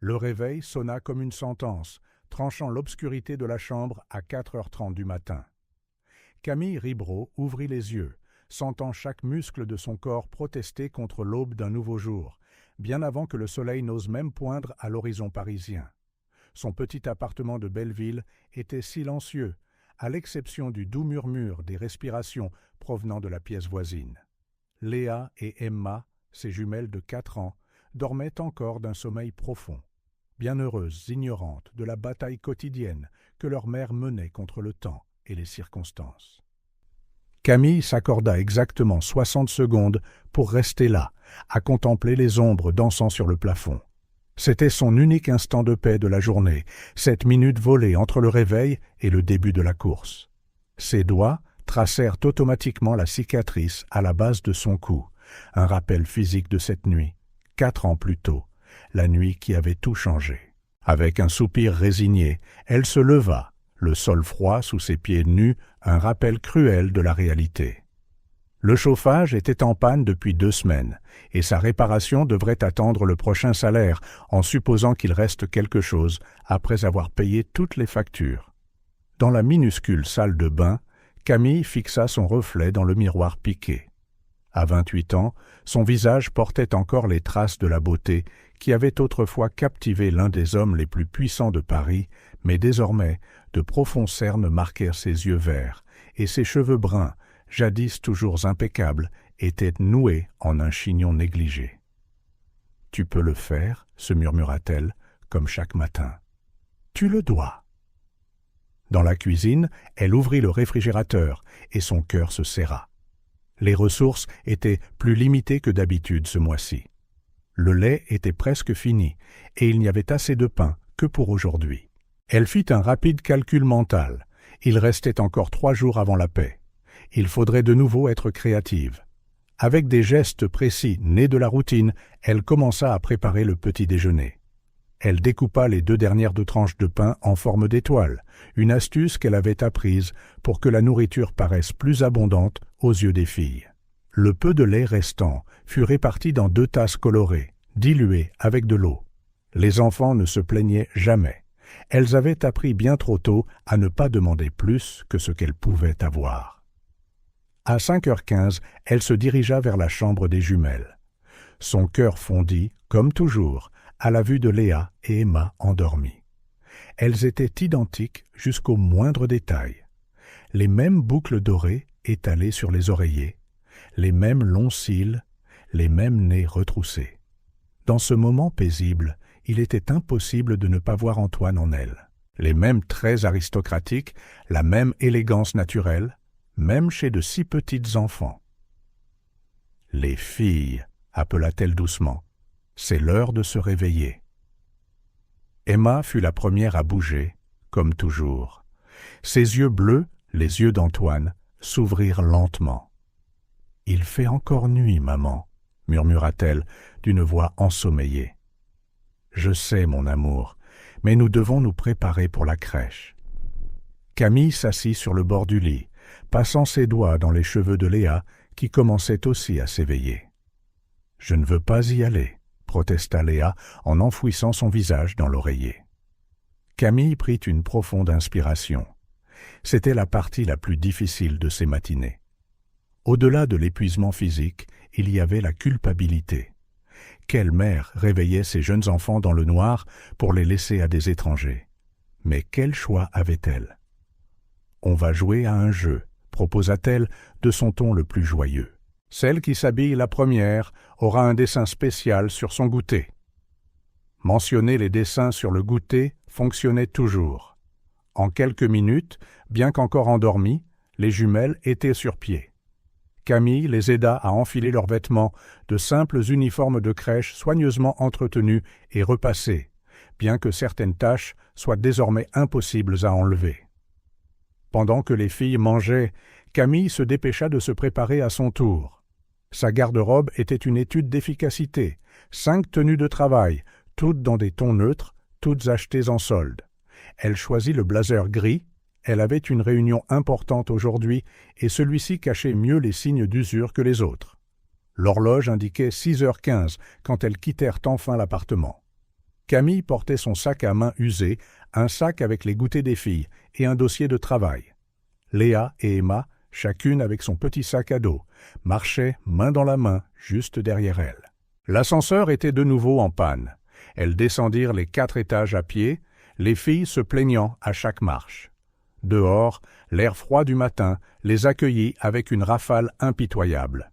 Le réveil sonna comme une sentence, tranchant l'obscurité de la chambre à 4h30 du matin. Camille Ribot ouvrit les yeux, sentant chaque muscle de son corps protester contre l'aube d'un nouveau jour, bien avant que le soleil n'ose même poindre à l'horizon parisien. Son petit appartement de Belleville était silencieux, à l'exception du doux murmure des respirations provenant de la pièce voisine. Léa et Emma, ses jumelles de 4 ans, dormaient encore d'un sommeil profond, bienheureuses, ignorantes de la bataille quotidienne que leur mère menait contre le temps et les circonstances. Camille s'accorda exactement 60 secondes pour rester là, à contempler les ombres dansant sur le plafond. C'était son unique instant de paix de la journée, cette minute volée entre le réveil et le début de la course. Ses doigts tracèrent automatiquement la cicatrice à la base de son cou, un rappel physique de cette nuit, 4 ans plus tôt, la nuit qui avait tout changé. Avec un soupir résigné, elle se leva, le sol froid sous ses pieds nus, un rappel cruel de la réalité. Le chauffage était en panne depuis 2 semaines, et sa réparation devrait attendre le prochain salaire, en supposant qu'il reste quelque chose après avoir payé toutes les factures. Dans la minuscule salle de bain, Camille fixa son reflet dans le miroir piqué. À 28 ans, son visage portait encore les traces de la beauté qui avait autrefois captivé l'un des hommes les plus puissants de Paris, mais désormais, de profonds cernes marquèrent ses yeux verts, et ses cheveux bruns, jadis toujours impeccables, étaient noués en un chignon négligé. « Tu peux le faire, se murmura-t-elle, comme chaque matin. Tu le dois. » Dans la cuisine, elle ouvrit le réfrigérateur, et son cœur se serra. Les ressources étaient plus limitées que d'habitude ce mois-ci. Le lait était presque fini, et il n'y avait assez de pain que pour aujourd'hui. Elle fit un rapide calcul mental. Il restait encore 3 jours avant la paix. Il faudrait de nouveau être créative. Avec des gestes précis nés de la routine, elle commença à préparer le petit déjeuner. Elle découpa les 2 dernières tranches de pain en forme d'étoile, une astuce qu'elle avait apprise pour que la nourriture paraisse plus abondante aux yeux des filles. Le peu de lait restant fut réparti dans 2 tasses colorées, diluées avec de l'eau. Les enfants ne se plaignaient jamais. Elles avaient appris bien trop tôt à ne pas demander plus que ce qu'elles pouvaient avoir. À 5h15, elle se dirigea vers la chambre des jumelles. Son cœur fondit, comme toujours, à la vue de Léa et Emma endormies. Elles étaient identiques jusqu'au moindre détail. Les mêmes boucles dorées étalées sur les oreillers, les mêmes longs cils, les mêmes nez retroussés. Dans ce moment paisible, il était impossible de ne pas voir Antoine en elles. Les mêmes traits aristocratiques, la même élégance naturelle, même chez de si petites enfants. « Les filles !» appela-t-elle doucement. « C'est l'heure de se réveiller. » Emma fut la première à bouger, comme toujours. Ses yeux bleus, les yeux d'Antoine, s'ouvrirent lentement. « Il fait encore nuit, maman, » murmura-t-elle d'une voix ensommeillée. « Je sais, mon amour, mais nous devons nous préparer pour la crèche. » Camille s'assit sur le bord du lit, passant ses doigts dans les cheveux de Léa, qui commençait aussi à s'éveiller. « Je ne veux pas y aller, » protesta Léa en enfouissant son visage dans l'oreiller. Camille prit une profonde inspiration. C'était la partie la plus difficile de ces matinées. Au-delà de l'épuisement physique, il y avait la culpabilité. Quelle mère réveillait ses jeunes enfants dans le noir pour les laisser à des étrangers? Mais quel choix avait-elle? « On va jouer à un jeu », proposa-t-elle de son ton le plus joyeux. « Celle qui s'habille la première aura un dessin spécial sur son goûter. » Mentionner les dessins sur le goûter fonctionnait toujours. En quelques minutes, bien qu'encore endormies, les jumelles étaient sur pied. Camille les aida à enfiler leurs vêtements, de simples uniformes de crèche soigneusement entretenus et repassés, bien que certaines tâches soient désormais impossibles à enlever. Pendant que les filles mangeaient, Camille se dépêcha de se préparer à son tour. Sa garde-robe était une étude d'efficacité, 5 tenues de travail, toutes dans des tons neutres, toutes achetées en solde. Elle choisit le blazer gris. Elle avait une réunion importante aujourd'hui et celui-ci cachait mieux les signes d'usure que les autres. L'horloge indiquait 6h15 quand elles quittèrent enfin l'appartement. Camille portait son sac à main usé, un sac avec les goûters des filles et un dossier de travail. Léa et Emma, chacune avec son petit sac à dos, marchaient main dans la main juste derrière elles. L'ascenseur était de nouveau en panne. Elles descendirent les 4 étages à pied, les filles se plaignant à chaque marche. Dehors, l'air froid du matin les accueillit avec une rafale impitoyable.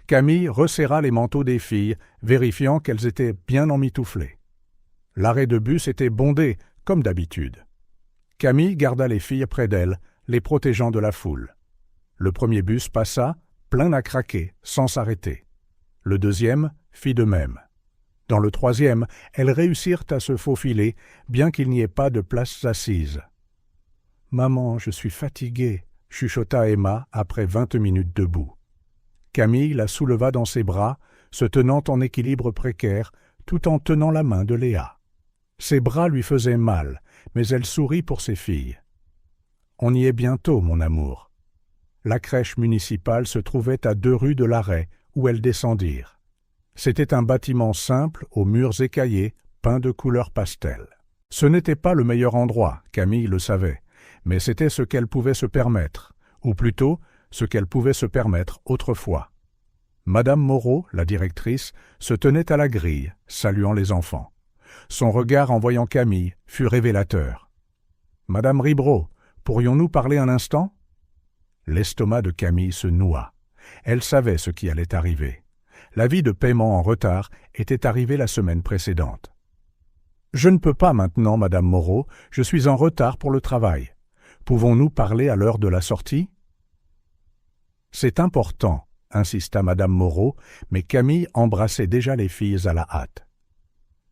Camille resserra les manteaux des filles, vérifiant qu'elles étaient bien emmitouflées. L'arrêt de bus était bondé, comme d'habitude. Camille garda les filles près d'elle, les protégeant de la foule. Le premier bus passa, plein à craquer, sans s'arrêter. Le deuxième fit de même. Dans le troisième, elles réussirent à se faufiler, bien qu'il n'y ait pas de places assises. « Maman, je suis fatiguée », chuchota Emma après 20 minutes debout. Camille la souleva dans ses bras, se tenant en équilibre précaire, tout en tenant la main de Léa. Ses bras lui faisaient mal, mais elle sourit pour ses filles. « On y est bientôt, mon amour. » La crèche municipale se trouvait à 2 rues de l'arrêt, où elles descendirent. C'était un bâtiment simple, aux murs écaillés, peint de couleur pastel. Ce n'était pas le meilleur endroit, Camille le savait, mais c'était ce qu'elle pouvait se permettre, ou plutôt ce qu'elle pouvait se permettre autrefois. Madame Moreau, la directrice, se tenait à la grille, saluant les enfants. Son regard en voyant Camille fut révélateur. « Madame Ribreau, pourrions-nous parler un instant ?» L'estomac de Camille se noua. Elle savait ce qui allait arriver. L'avis de paiement en retard était arrivé la semaine précédente. « Je ne peux pas maintenant, Madame Moreau, je suis en retard pour le travail. Pouvons-nous parler à l'heure de la sortie ?» « C'est important, » insista Madame Moreau, mais Camille embrassait déjà les filles à la hâte.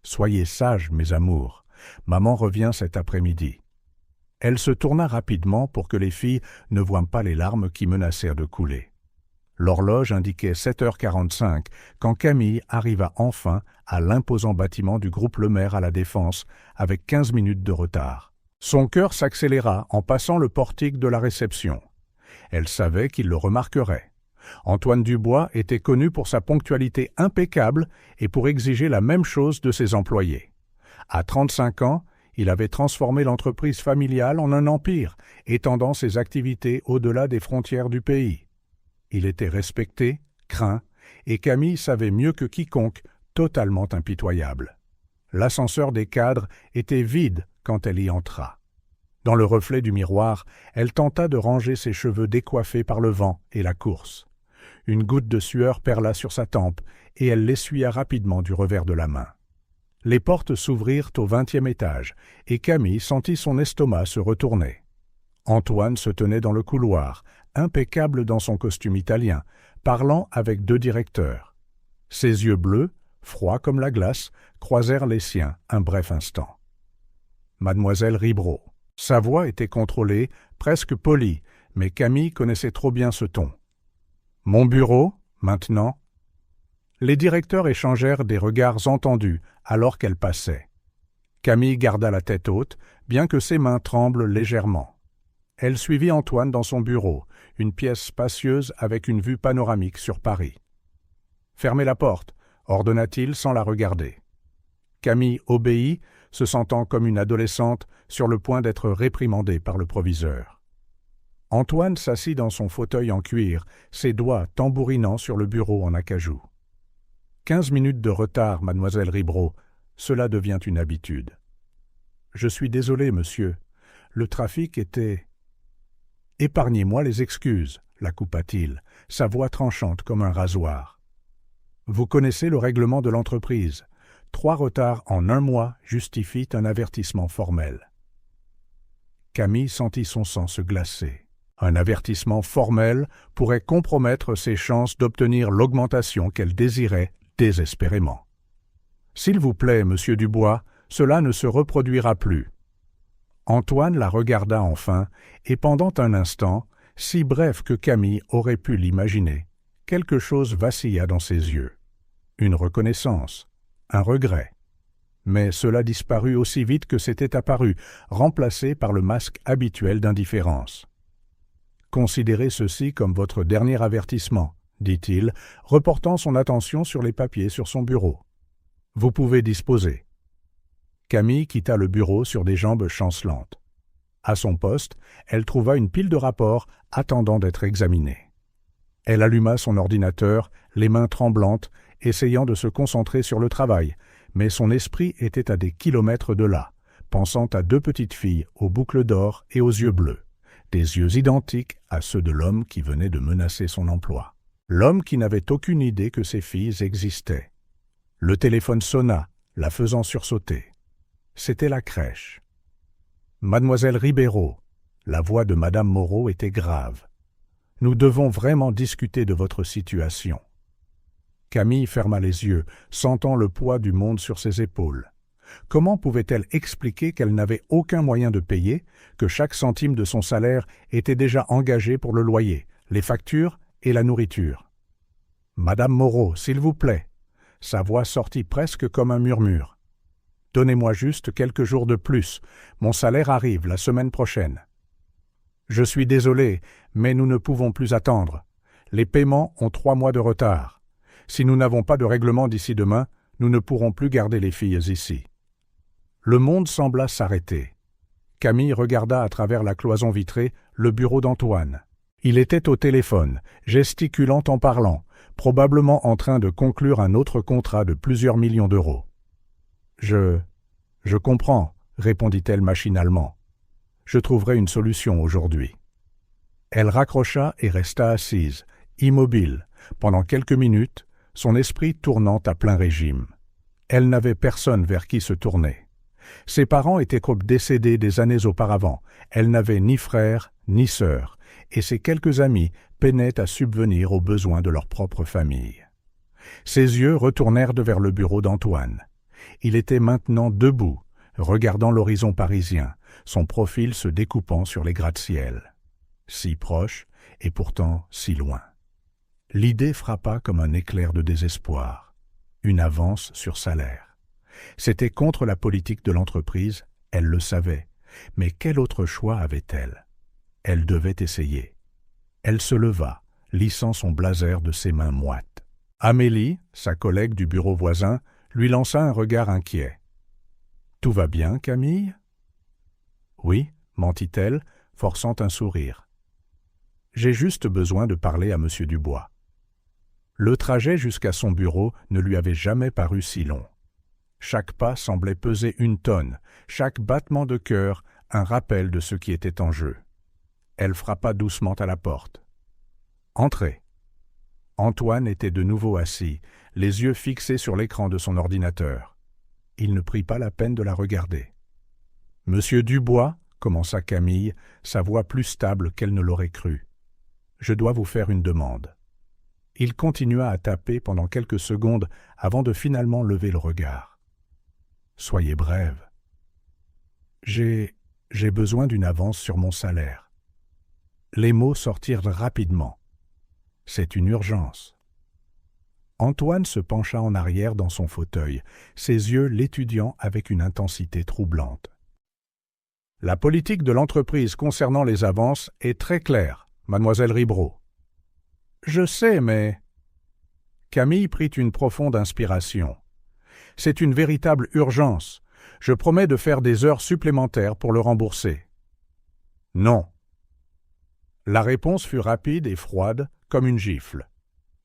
« Soyez sages, mes amours. Maman revient cet après-midi. » Elle se tourna rapidement pour que les filles ne voient pas les larmes qui menacèrent de couler. L'horloge indiquait 7h45 quand Camille arriva enfin à l'imposant bâtiment du groupe Lemaire à la Défense avec 15 minutes de retard. Son cœur s'accéléra en passant le portique de la réception. Elle savait qu'il le remarquerait. Antoine Dubois était connu pour sa ponctualité impeccable et pour exiger la même chose de ses employés. À 35 ans, il avait transformé l'entreprise familiale en un empire, étendant ses activités au-delà des frontières du pays. Il était respecté, craint, et Camille savait mieux que quiconque, totalement impitoyable. L'ascenseur des cadres était vide quand elle y entra. Dans le reflet du miroir, elle tenta de ranger ses cheveux décoiffés par le vent et la course. Une goutte de sueur perla sur sa tempe et elle l'essuya rapidement du revers de la main. Les portes s'ouvrirent au 20e étage et Camille sentit son estomac se retourner. Antoine se tenait dans le couloir, impeccable dans son costume italien, parlant avec 2 directeurs. Ses yeux bleus, froids comme la glace, croisèrent les siens un bref instant. Mademoiselle Ribreau. Sa voix était contrôlée, presque polie, mais Camille connaissait trop bien ce ton. « Mon bureau, maintenant ?» Les directeurs échangèrent des regards entendus alors qu'elle passait. Camille garda la tête haute, bien que ses mains tremblent légèrement. Elle suivit Antoine dans son bureau, une pièce spacieuse avec une vue panoramique sur Paris. « Fermez la porte », ordonna-t-il sans la regarder. Camille obéit, se sentant comme une adolescente sur le point d'être réprimandée par le proviseur. Antoine s'assit dans son fauteuil en cuir, ses doigts tambourinant sur le bureau en acajou. 15 minutes de retard, mademoiselle Ribreau, cela devient une habitude. Je suis désolé, monsieur. Le trafic était... Épargnez-moi les excuses, la coupa-t-il, sa voix tranchante comme un rasoir. Vous connaissez le règlement de l'entreprise. 3 retards en 1 mois justifient un avertissement formel. Camille sentit son sang se glacer. Un avertissement formel pourrait compromettre ses chances d'obtenir l'augmentation qu'elle désirait désespérément. « S'il vous plaît, monsieur Dubois, cela ne se reproduira plus. » Antoine la regarda enfin, et pendant un instant, si bref que Camille aurait pu l'imaginer, quelque chose vacilla dans ses yeux. Une reconnaissance, un regret. Mais cela disparut aussi vite que c'était apparu, remplacé par le masque habituel d'indifférence. « Considérez ceci comme votre dernier avertissement, » dit-il, reportant son attention sur les papiers sur son bureau. « Vous pouvez disposer. » Camille quitta le bureau sur des jambes chancelantes. À son poste, elle trouva une pile de rapports attendant d'être examinés. Elle alluma son ordinateur, les mains tremblantes, essayant de se concentrer sur le travail, mais son esprit était à des kilomètres de là, pensant à 2 petites filles aux boucles d'or et aux yeux bleus, des yeux identiques à ceux de l'homme qui venait de menacer son emploi. L'homme qui n'avait aucune idée que ces filles existaient. Le téléphone sonna, la faisant sursauter. C'était la crèche. « Mademoiselle Ribeiro », la voix de Madame Moreau était grave. « Nous devons vraiment discuter de votre situation. » Camille ferma les yeux, sentant le poids du monde sur ses épaules. Comment pouvait-elle expliquer qu'elle n'avait aucun moyen de payer, que chaque centime de son salaire était déjà engagé pour le loyer, les factures et la nourriture? « Madame Moreau, s'il vous plaît !» Sa voix sortit presque comme un murmure. « Donnez-moi juste quelques jours de plus. Mon salaire arrive la semaine prochaine. »« Je suis désolé, mais nous ne pouvons plus attendre. Les paiements ont 3 mois de retard. Si nous n'avons pas de règlement d'ici demain, nous ne pourrons plus garder les filles ici. » Le monde sembla s'arrêter. Camille regarda à travers la cloison vitrée le bureau d'Antoine. Il était au téléphone, gesticulant en parlant, probablement en train de conclure un autre contrat de plusieurs millions d'euros. « Je comprends, » répondit-elle machinalement. « Je trouverai une solution aujourd'hui. » Elle raccrocha et resta assise, immobile, pendant quelques minutes, son esprit tournant à plein régime. Elle n'avait personne vers qui se tourner. Ses parents étaient décédés des années auparavant. Elle n'avait ni frère ni sœur, et ses quelques amis peinaient à subvenir aux besoins de leur propre famille. Ses yeux retournèrent vers le bureau d'Antoine. Il était maintenant debout, regardant l'horizon parisien, son profil se découpant sur les gratte-ciel. Si proche et pourtant si loin. L'idée frappa comme un éclair de désespoir. Une avance sur salaire. C'était contre la politique de l'entreprise, elle le savait, mais quel autre choix avait-elle? Elle devait essayer. Elle se leva, lissant son blazer de ses mains moites. Amélie, sa collègue du bureau voisin, lui lança un regard inquiet. « Tout va bien, Camille ?»« Oui, » mentit-elle, forçant un sourire. « J'ai juste besoin de parler à Monsieur Dubois. » Le trajet jusqu'à son bureau ne lui avait jamais paru si long. Chaque pas semblait peser 1 tonne, chaque battement de cœur un rappel de ce qui était en jeu. Elle frappa doucement à la porte. « Entrez !» Antoine était de nouveau assis, les yeux fixés sur l'écran de son ordinateur. Il ne prit pas la peine de la regarder. « Monsieur Dubois » commença Camille, sa voix plus stable qu'elle ne l'aurait cru. « Je dois vous faire une demande. » Il continua à taper pendant quelques secondes avant de finalement lever le regard. « Soyez brève. »« J'ai besoin d'une avance sur mon salaire. » Les mots sortirent rapidement. « C'est une urgence. » Antoine se pencha en arrière dans son fauteuil, ses yeux l'étudiant avec une intensité troublante. « La politique de l'entreprise concernant les avances est très claire, mademoiselle Ribeiro. »« Je sais, mais... » Camille prit une profonde inspiration. « C'est une véritable urgence. Je promets de faire des heures supplémentaires pour le rembourser. »« Non. » La réponse fut rapide et froide, comme une gifle.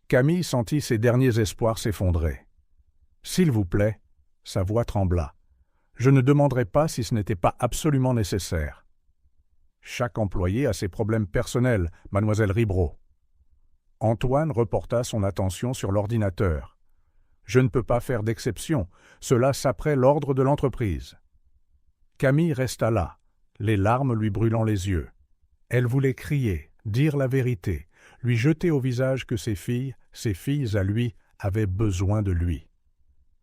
Camille sentit ses derniers espoirs s'effondrer. « S'il vous plaît » sa voix trembla. « Je ne demanderai pas si ce n'était pas absolument nécessaire. » Chaque employé a ses problèmes personnels, mademoiselle Ribeiro. Antoine reporta son attention sur l'ordinateur. « Je ne peux pas faire d'exception, cela saperait l'ordre de l'entreprise. » Camille resta là, les larmes lui brûlant les yeux. Elle voulait crier, dire la vérité, lui jeter au visage que ses filles à lui, avaient besoin de lui.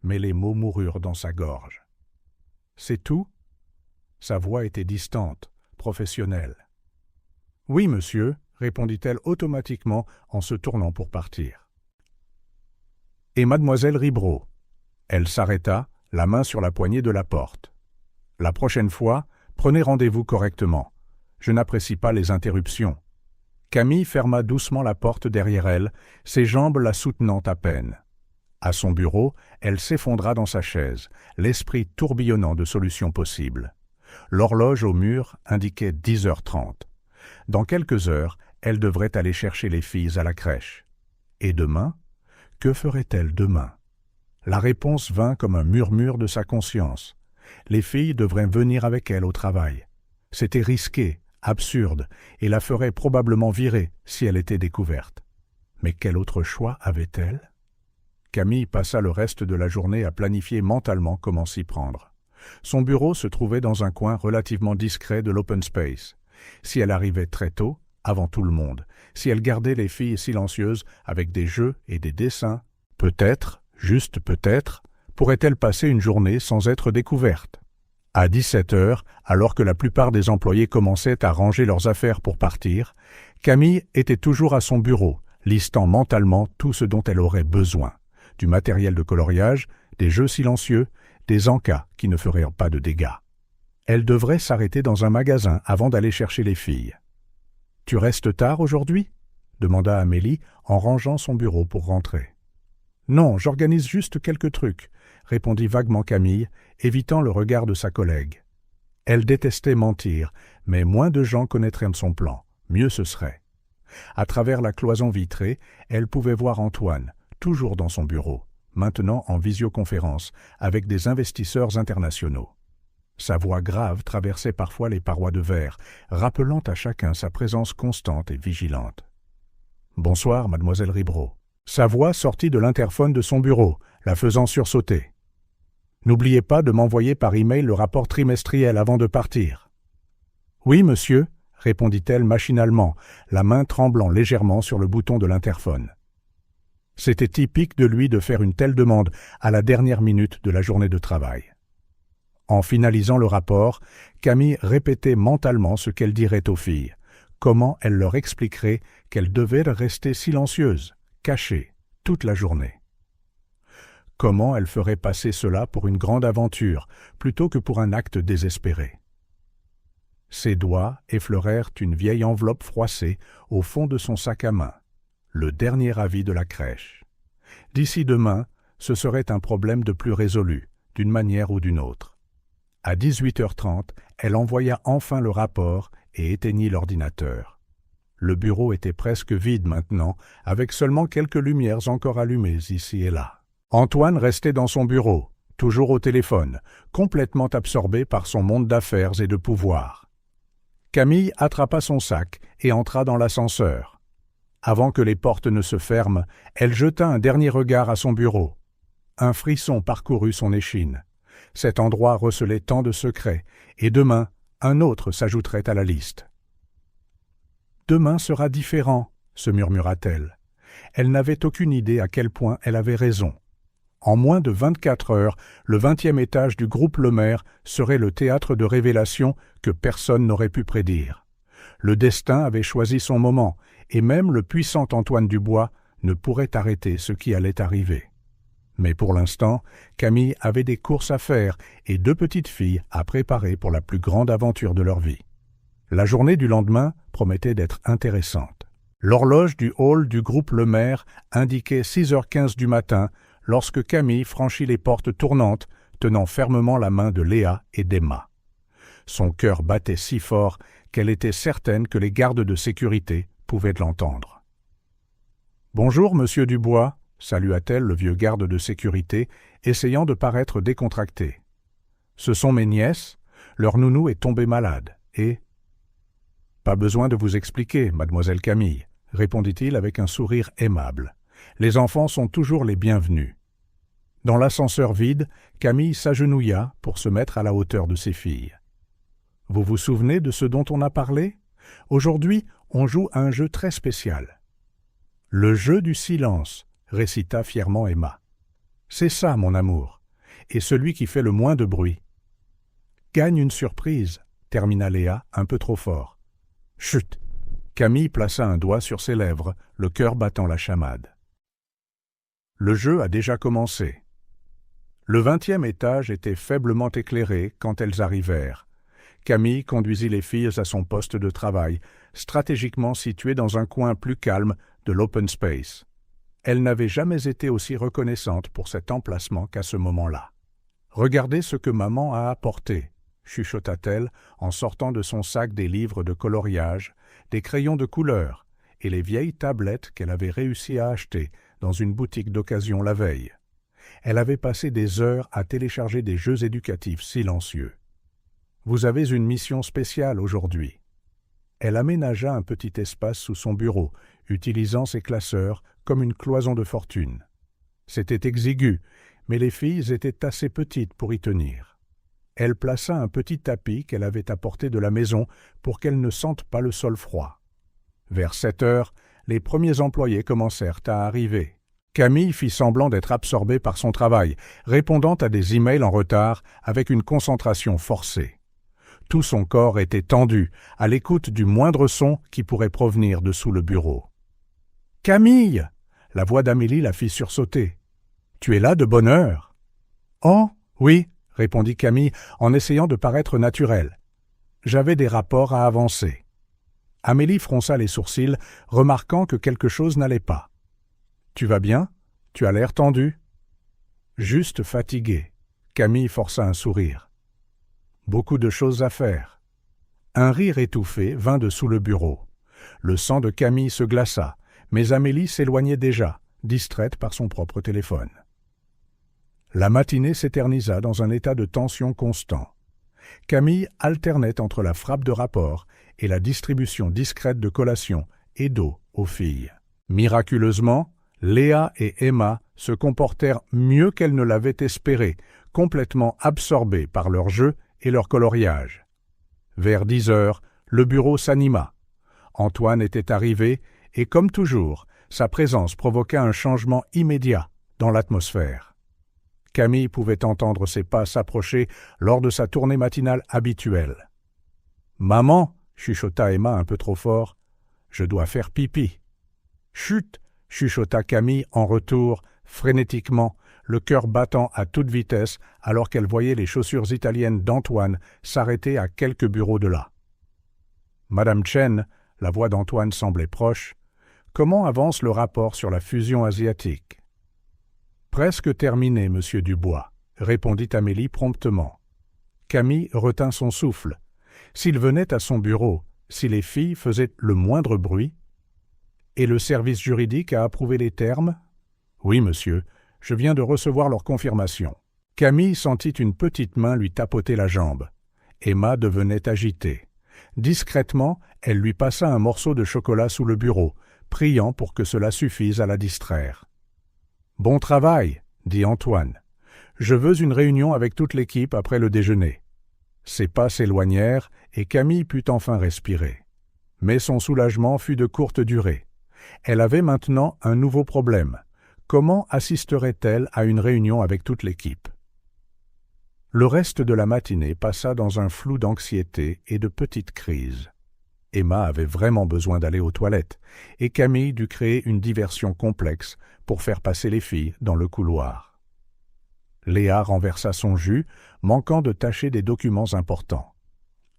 Mais les mots moururent dans sa gorge. « C'est tout ?» Sa voix était distante, professionnelle. « Oui, monsieur », répondit-elle automatiquement en se tournant pour partir. « Et mademoiselle Ribeiro ?» Elle s'arrêta, la main sur la poignée de la porte. « La prochaine fois, prenez rendez-vous correctement. Je n'apprécie pas les interruptions. » Camille ferma doucement la porte derrière elle, ses jambes la soutenant à peine. À son bureau, elle s'effondra dans sa chaise, l'esprit tourbillonnant de solutions possibles. L'horloge au mur indiquait 10h30. Dans quelques heures, elle devrait aller chercher les filles à la crèche. Et demain? Que ferait-elle demain? La réponse vint comme un murmure de sa conscience. Les filles devraient venir avec elle au travail. C'était risqué, absurde, et la ferait probablement virer si elle était découverte. Mais quel autre choix avait-elle? Camille passa le reste de la journée à planifier mentalement comment s'y prendre. Son bureau se trouvait dans un coin relativement discret de l'open space. Si elle arrivait très tôt, avant tout le monde, si elle gardait les filles silencieuses avec des jeux et des dessins, peut-être, juste peut-être, pourrait-elle passer une journée sans être découverte. À 17h, alors que la plupart des employés commençaient à ranger leurs affaires pour partir, Camille était toujours à son bureau, listant mentalement tout ce dont elle aurait besoin. Du matériel de coloriage, des jeux silencieux, des encas qui ne feraient pas de dégâts. Elle devrait s'arrêter dans un magasin avant d'aller chercher les filles. « Tu restes tard aujourd'hui » demanda Amélie en rangeant son bureau pour rentrer. « Non, j'organise juste quelques trucs » répondit vaguement Camille, évitant le regard de sa collègue. Elle détestait mentir, mais moins de gens connaîtraient son plan, mieux ce serait. À travers la cloison vitrée, elle pouvait voir Antoine, toujours dans son bureau, maintenant en visioconférence, avec des investisseurs internationaux. Sa voix grave traversait parfois les parois de verre, rappelant à chacun sa présence constante et vigilante. « Bonsoir, mademoiselle Ribreau. » Sa voix sortit de l'interphone de son bureau, la faisant sursauter. « N'oubliez pas de m'envoyer par email le rapport trimestriel avant de partir. »« Oui, monsieur, » répondit-elle machinalement, la main tremblant légèrement sur le bouton de l'interphone. C'était typique de lui de faire une telle demande à la dernière minute de la journée de travail. En finalisant le rapport, Camille répétait mentalement ce qu'elle dirait aux filles, comment elle leur expliquerait qu'elles devaient rester silencieuses, cachées, toute la journée. Comment elle ferait passer cela pour une grande aventure, plutôt que pour un acte désespéré. Ses doigts effleurèrent une vieille enveloppe froissée au fond de son sac à main, le dernier avis de la crèche. D'ici demain, ce serait un problème de plus résolu, d'une manière ou d'une autre. À 18h30, elle envoya enfin le rapport et éteignit l'ordinateur. Le bureau était presque vide maintenant, avec seulement quelques lumières encore allumées ici et là. Antoine restait dans son bureau, toujours au téléphone, complètement absorbé par son monde d'affaires et de pouvoir. Camille attrapa son sac et entra dans l'ascenseur. Avant que les portes ne se ferment, elle jeta un dernier regard à son bureau. Un frisson parcourut son échine. Cet endroit recelait tant de secrets, et demain, un autre s'ajouterait à la liste. « Demain sera différent », se murmura-t-elle. Elle n'avait aucune idée à quel point elle avait raison. En moins de 24 heures, le 20e étage du groupe Lemaire serait le théâtre de révélations que personne n'aurait pu prédire. Le destin avait choisi son moment, et même le puissant Antoine Dubois ne pourrait arrêter ce qui allait arriver. Mais pour l'instant, Camille avait des courses à faire et 2 petites filles à préparer pour la plus grande aventure de leur vie. La journée du lendemain promettait d'être intéressante. L'horloge du hall du groupe Lemaire indiquait 6h15 du matin lorsque Camille franchit les portes tournantes, tenant fermement la main de Léa et d'Emma. Son cœur battait si fort qu'elle était certaine que les gardes de sécurité pouvaient l'entendre. « Bonjour, monsieur Dubois », salua-t-elle le vieux garde de sécurité, essayant de paraître décontracté. « Ce sont mes nièces, leur nounou est tombé malade, et... »« Pas besoin de vous expliquer, mademoiselle Camille, » répondit-il avec un sourire aimable. « Les enfants sont toujours les bienvenus. » Dans l'ascenseur vide, Camille s'agenouilla pour se mettre à la hauteur de ses filles. « Vous vous souvenez de ce dont on a parlé ? Aujourd'hui, on joue à un jeu très spécial. »« Le jeu du silence », récita fièrement Emma. « C'est ça, mon amour, et celui qui fait le moins de bruit. »« Gagne une surprise », termina Léa un peu trop fort. « Chut !» Camille plaça un doigt sur ses lèvres, le cœur battant la chamade. Le jeu a déjà commencé. Le 20e étage était faiblement éclairé quand elles arrivèrent. Camille conduisit les filles à son poste de travail, stratégiquement situé dans un coin plus calme de l'open space. Elle n'avait jamais été aussi reconnaissante pour cet emplacement qu'à ce moment-là. « Regardez ce que maman a apporté », chuchota-t-elle en sortant de son sac des livres de coloriage, des crayons de couleur et les vieilles tablettes qu'elle avait réussi à acheter dans une boutique d'occasion la veille. Elle avait passé des heures à télécharger des jeux éducatifs silencieux. « Vous avez une mission spéciale aujourd'hui. » Elle aménagea un petit espace sous son bureau, utilisant ses classeurs comme une cloison de fortune. C'était exigu, mais les filles étaient assez petites pour y tenir. Elle plaça un petit tapis qu'elle avait apporté de la maison pour qu'elles ne sentent pas le sol froid. Vers 7 heures, les premiers employés commencèrent à arriver. Camille fit semblant d'être absorbée par son travail, répondant à des emails en retard avec une concentration forcée. Tout son corps était tendu, à l'écoute du moindre son qui pourrait provenir de sous le bureau. « Camille !» La voix d'Amélie la fit sursauter. « Tu es là de bonne heure ?»« Oh, oui !» répondit Camille en essayant de paraître naturelle. « J'avais des rapports à avancer. » Amélie fronça les sourcils, remarquant que quelque chose n'allait pas. « Tu vas bien ? Tu as l'air tendu. »« Juste fatigué. » Camille força un sourire. « Beaucoup de choses à faire. » Un rire étouffé vint de sous le bureau. Le sang de Camille se glaça, mais Amélie s'éloignait déjà, distraite par son propre téléphone. La matinée s'éternisa dans un état de tension constant. Camille alternait entre la frappe de rapports et la distribution discrète de collations et d'eau aux filles. Miraculeusement, Léa et Emma se comportèrent mieux qu'elles ne l'avaient espéré, complètement absorbées par leur jeu et leur coloriage. Vers 10 heures, le bureau s'anima. Antoine était arrivé et, comme toujours, sa présence provoqua un changement immédiat dans l'atmosphère. Camille pouvait entendre ses pas s'approcher lors de sa tournée matinale habituelle. « Maman !» chuchota Emma un peu trop fort. « Je dois faire pipi. »« Chut !» chuchota Camille en retour, frénétiquement, le cœur battant à toute vitesse alors qu'elle voyait les chaussures italiennes d'Antoine s'arrêter à quelques bureaux de là. « Madame Chen !» la voix d'Antoine semblait proche. « Comment avance le rapport sur la fusion asiatique ?»« Presque terminé, monsieur Dubois, » répondit Amélie promptement. Camille retint son souffle. S'il venait à son bureau, si les filles faisaient le moindre bruit. « Et le service juridique a approuvé les termes ?»« Oui, monsieur, je viens de recevoir leur confirmation. » Camille sentit une petite main lui tapoter la jambe. Emma devenait agitée. Discrètement, elle lui passa un morceau de chocolat sous le bureau, priant pour que cela suffise à la distraire. « Bon travail, » dit Antoine. « Je veux une réunion avec toute l'équipe après le déjeuner. » Ses pas s'éloignèrent et Camille put enfin respirer. Mais son soulagement fut de courte durée. Elle avait maintenant un nouveau problème. Comment assisterait-elle à une réunion avec toute l'équipe ? Le reste de la matinée passa dans un flou d'anxiété et de petites crises. Emma avait vraiment besoin d'aller aux toilettes, et Camille dut créer une diversion complexe pour faire passer les filles dans le couloir. Léa renversa son jus, manquant de tâcher des documents importants.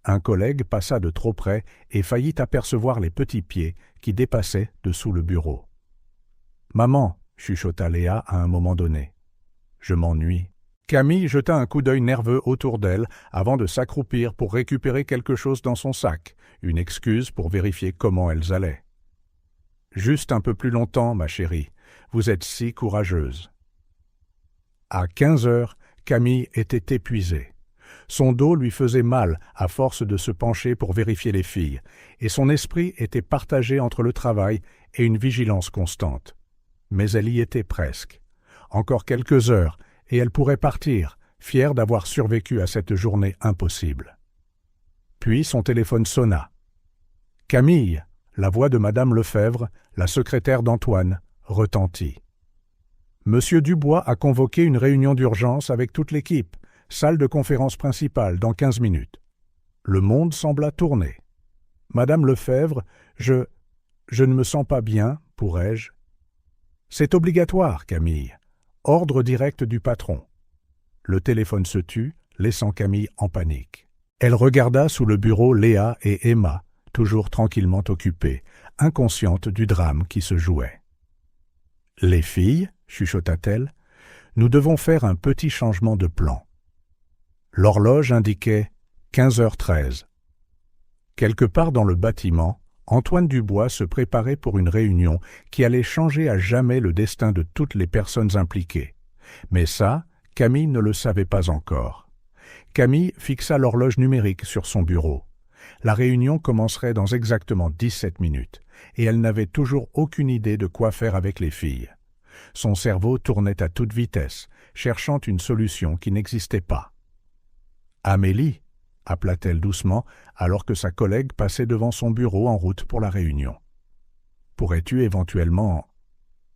Un collègue passa de trop près et faillit apercevoir les petits pieds qui dépassaient dessous le bureau. « Maman !» chuchota Léa à un moment donné. « Je m'ennuie. » Camille jeta un coup d'œil nerveux autour d'elle avant de s'accroupir pour récupérer quelque chose dans son sac, une excuse pour vérifier comment elles allaient. « Juste un peu plus longtemps, ma chérie. Vous êtes si courageuse. » À 15 heures, Camille était épuisée. Son dos lui faisait mal à force de se pencher pour vérifier les filles, et son esprit était partagé entre le travail et une vigilance constante. Mais elle y était presque. Encore quelques heures, et elle pourrait partir, fière d'avoir survécu à cette journée impossible. Puis son téléphone sonna. « Camille !» La voix de Madame Lefebvre, la secrétaire d'Antoine, retentit. « Monsieur Dubois a convoqué une réunion d'urgence avec toute l'équipe, salle de conférence principale, dans 15 minutes. » Le monde sembla tourner. « Madame Lefebvre, je ne me sens pas bien, pourrais-je ?»« C'est obligatoire, Camille. Ordre direct du patron. » Le téléphone se tut, laissant Camille en panique. Elle regarda sous le bureau Léa et Emma, toujours tranquillement occupées, inconscientes du drame qui se jouait. Les filles, chuchota-t-elle, nous devons faire un petit changement de plan. L'horloge indiquait 15h13. Quelque part dans le bâtiment, Antoine Dubois se préparait pour une réunion qui allait changer à jamais le destin de toutes les personnes impliquées. Mais ça, Camille ne le savait pas encore. Camille fixa l'horloge numérique sur son bureau. La réunion commencerait dans exactement 17 minutes, et elle n'avait toujours aucune idée de quoi faire avec les filles. Son cerveau tournait à toute vitesse, cherchant une solution qui n'existait pas. « Amélie !» appela-t-elle doucement alors que sa collègue passait devant son bureau en route pour la réunion. « Pourrais-tu éventuellement… »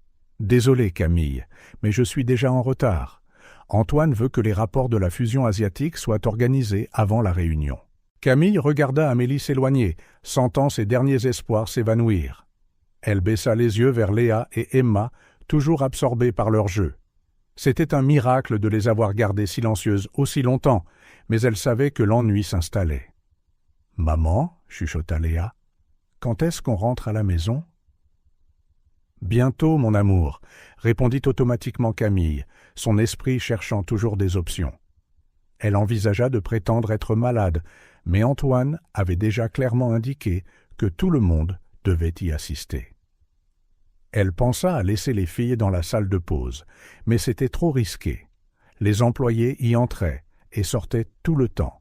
« Désolé, Camille, mais je suis déjà en retard. Antoine veut que les rapports de la fusion asiatique soient organisés avant la réunion. » Camille regarda Amélie s'éloigner, sentant ses derniers espoirs s'évanouir. Elle baissa les yeux vers Léa et Emma, toujours absorbées par leur jeu. C'était un miracle de les avoir gardées silencieuses aussi longtemps, mais elle savait que l'ennui s'installait. « Maman, chuchota Léa, quand est-ce qu'on rentre à la maison ?»« Bientôt, mon amour, » répondit automatiquement Camille, son esprit cherchant toujours des options. Elle envisagea de prétendre être malade, mais Antoine avait déjà clairement indiqué que tout le monde devait y assister. Elle pensa à laisser les filles dans la salle de pause, mais c'était trop risqué. Les employés y entraient et sortaient tout le temps.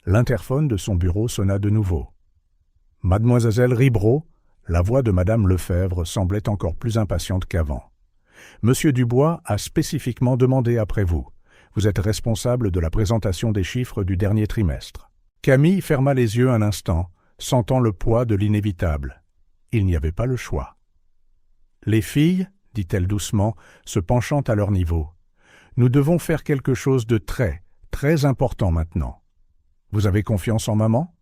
L'interphone de son bureau sonna de nouveau. « Mademoiselle Ribreau ?» La voix de Madame Lefebvre semblait encore plus impatiente qu'avant. « Monsieur Dubois a spécifiquement demandé après vous. Vous êtes responsable de la présentation des chiffres du dernier trimestre. » Camille ferma les yeux un instant, sentant le poids de l'inévitable. Il n'y avait pas le choix. « Les filles, » dit-elle doucement, se penchant à leur niveau, « nous devons faire quelque chose de très, très important maintenant. Vous avez confiance en maman ?»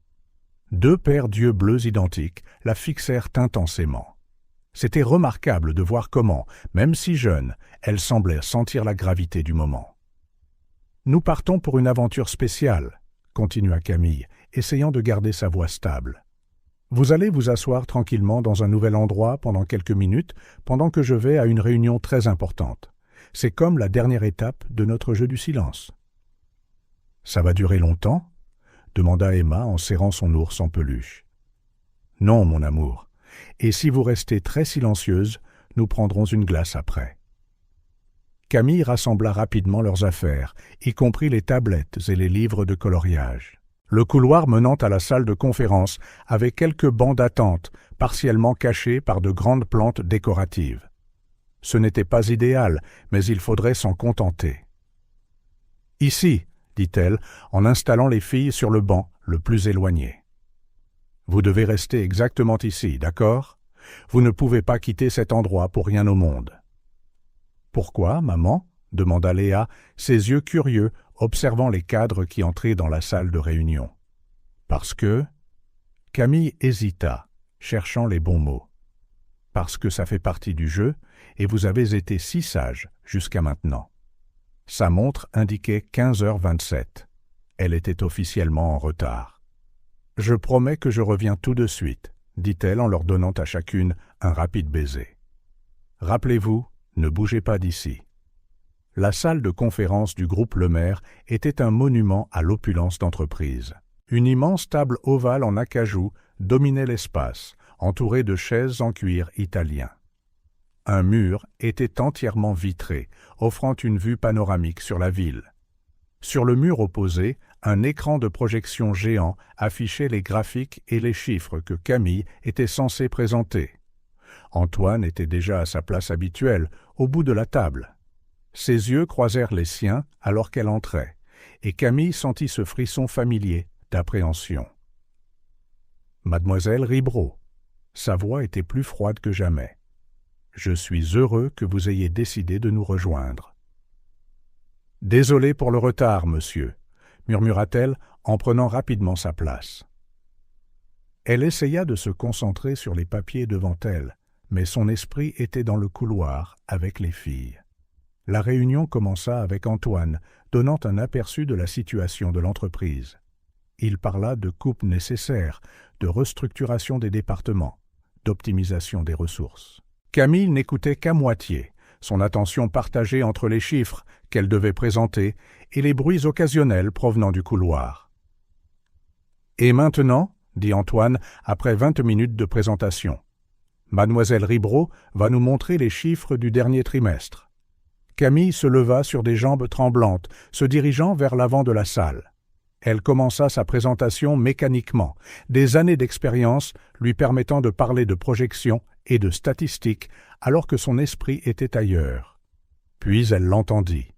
Deux paires d'yeux bleus identiques la fixèrent intensément. C'était remarquable de voir comment, même si jeune, elle semblait sentir la gravité du moment. « Nous partons pour une aventure spéciale, » continua Camille, essayant de garder sa voix stable. « Vous allez vous asseoir tranquillement dans un nouvel endroit pendant quelques minutes, pendant que je vais à une réunion très importante. C'est comme la dernière étape de notre jeu du silence. »« Ça va durer longtemps ?» demanda Emma en serrant son ours en peluche. « Non, mon amour. Et si vous restez très silencieuse, nous prendrons une glace après. » Camille rassembla rapidement leurs affaires, y compris les tablettes et les livres de coloriage. Le couloir menant à la salle de conférence avait quelques bancs d'attente, partiellement cachés par de grandes plantes décoratives. Ce n'était pas idéal, mais il faudrait s'en contenter. « Ici !» dit-elle, en installant les filles sur le banc le plus éloigné. « Vous devez rester exactement ici, d'accord ? Vous ne pouvez pas quitter cet endroit pour rien au monde. »« Pourquoi, maman ?» demanda Léa, ses yeux curieux, observant les cadres qui entraient dans la salle de réunion. « Parce que… » Camille hésita, cherchant les bons mots. « Parce que ça fait partie du jeu, et vous avez été si sage jusqu'à maintenant. » Sa montre indiquait 15h27. Elle était officiellement en retard. « Je promets que je reviens tout de suite, » dit-elle en leur donnant à chacune un rapide baiser. « Rappelez-vous, ne bougez pas d'ici. » La salle de conférence du groupe Lemaire était un monument à l'opulence d'entreprise. Une immense table ovale en acajou dominait l'espace, entourée de chaises en cuir italien. Un mur était entièrement vitré, offrant une vue panoramique sur la ville. Sur le mur opposé, un écran de projection géant affichait les graphiques et les chiffres que Camille était censée présenter. Antoine était déjà à sa place habituelle, au bout de la table. Ses yeux croisèrent les siens alors qu'elle entrait, et Camille sentit ce frisson familier d'appréhension. « Mademoiselle Ribreau », sa voix était plus froide que jamais. « Je suis heureux que vous ayez décidé de nous rejoindre. »« Désolé pour le retard, monsieur », murmura-t-elle en prenant rapidement sa place. Elle essaya de se concentrer sur les papiers devant elle, mais son esprit était dans le couloir avec les filles. La réunion commença avec Antoine, donnant un aperçu de la situation de l'entreprise. Il parla de coupes nécessaires, de restructuration des départements, d'optimisation des ressources. Camille n'écoutait qu'à moitié, son attention partagée entre les chiffres qu'elle devait présenter et les bruits occasionnels provenant du couloir. « Et maintenant, dit Antoine après 20 minutes de présentation, Mademoiselle Ribreau va nous montrer les chiffres du dernier trimestre. » Camille se leva sur des jambes tremblantes, se dirigeant vers l'avant de la salle. Elle commença sa présentation mécaniquement, des années d'expérience lui permettant de parler de projections et de statistiques alors que son esprit était ailleurs. Puis elle l'entendit.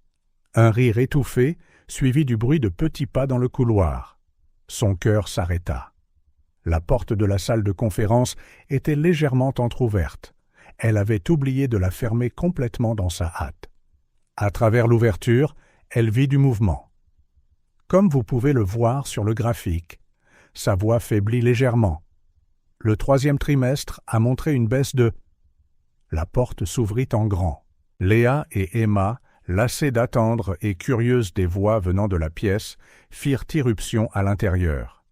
Un rire étouffé, suivi du bruit de petits pas dans le couloir. Son cœur s'arrêta. La porte de la salle de conférence était légèrement entr'ouverte. Elle avait oublié de la fermer complètement dans sa hâte. À travers l'ouverture, elle vit du mouvement. Comme vous pouvez le voir sur le graphique, sa voix faiblit légèrement. Le 3e trimestre a montré une baisse de... La porte s'ouvrit en grand. Léa et Emma, lassées d'attendre et curieuses des voix venant de la pièce, firent irruption à l'intérieur.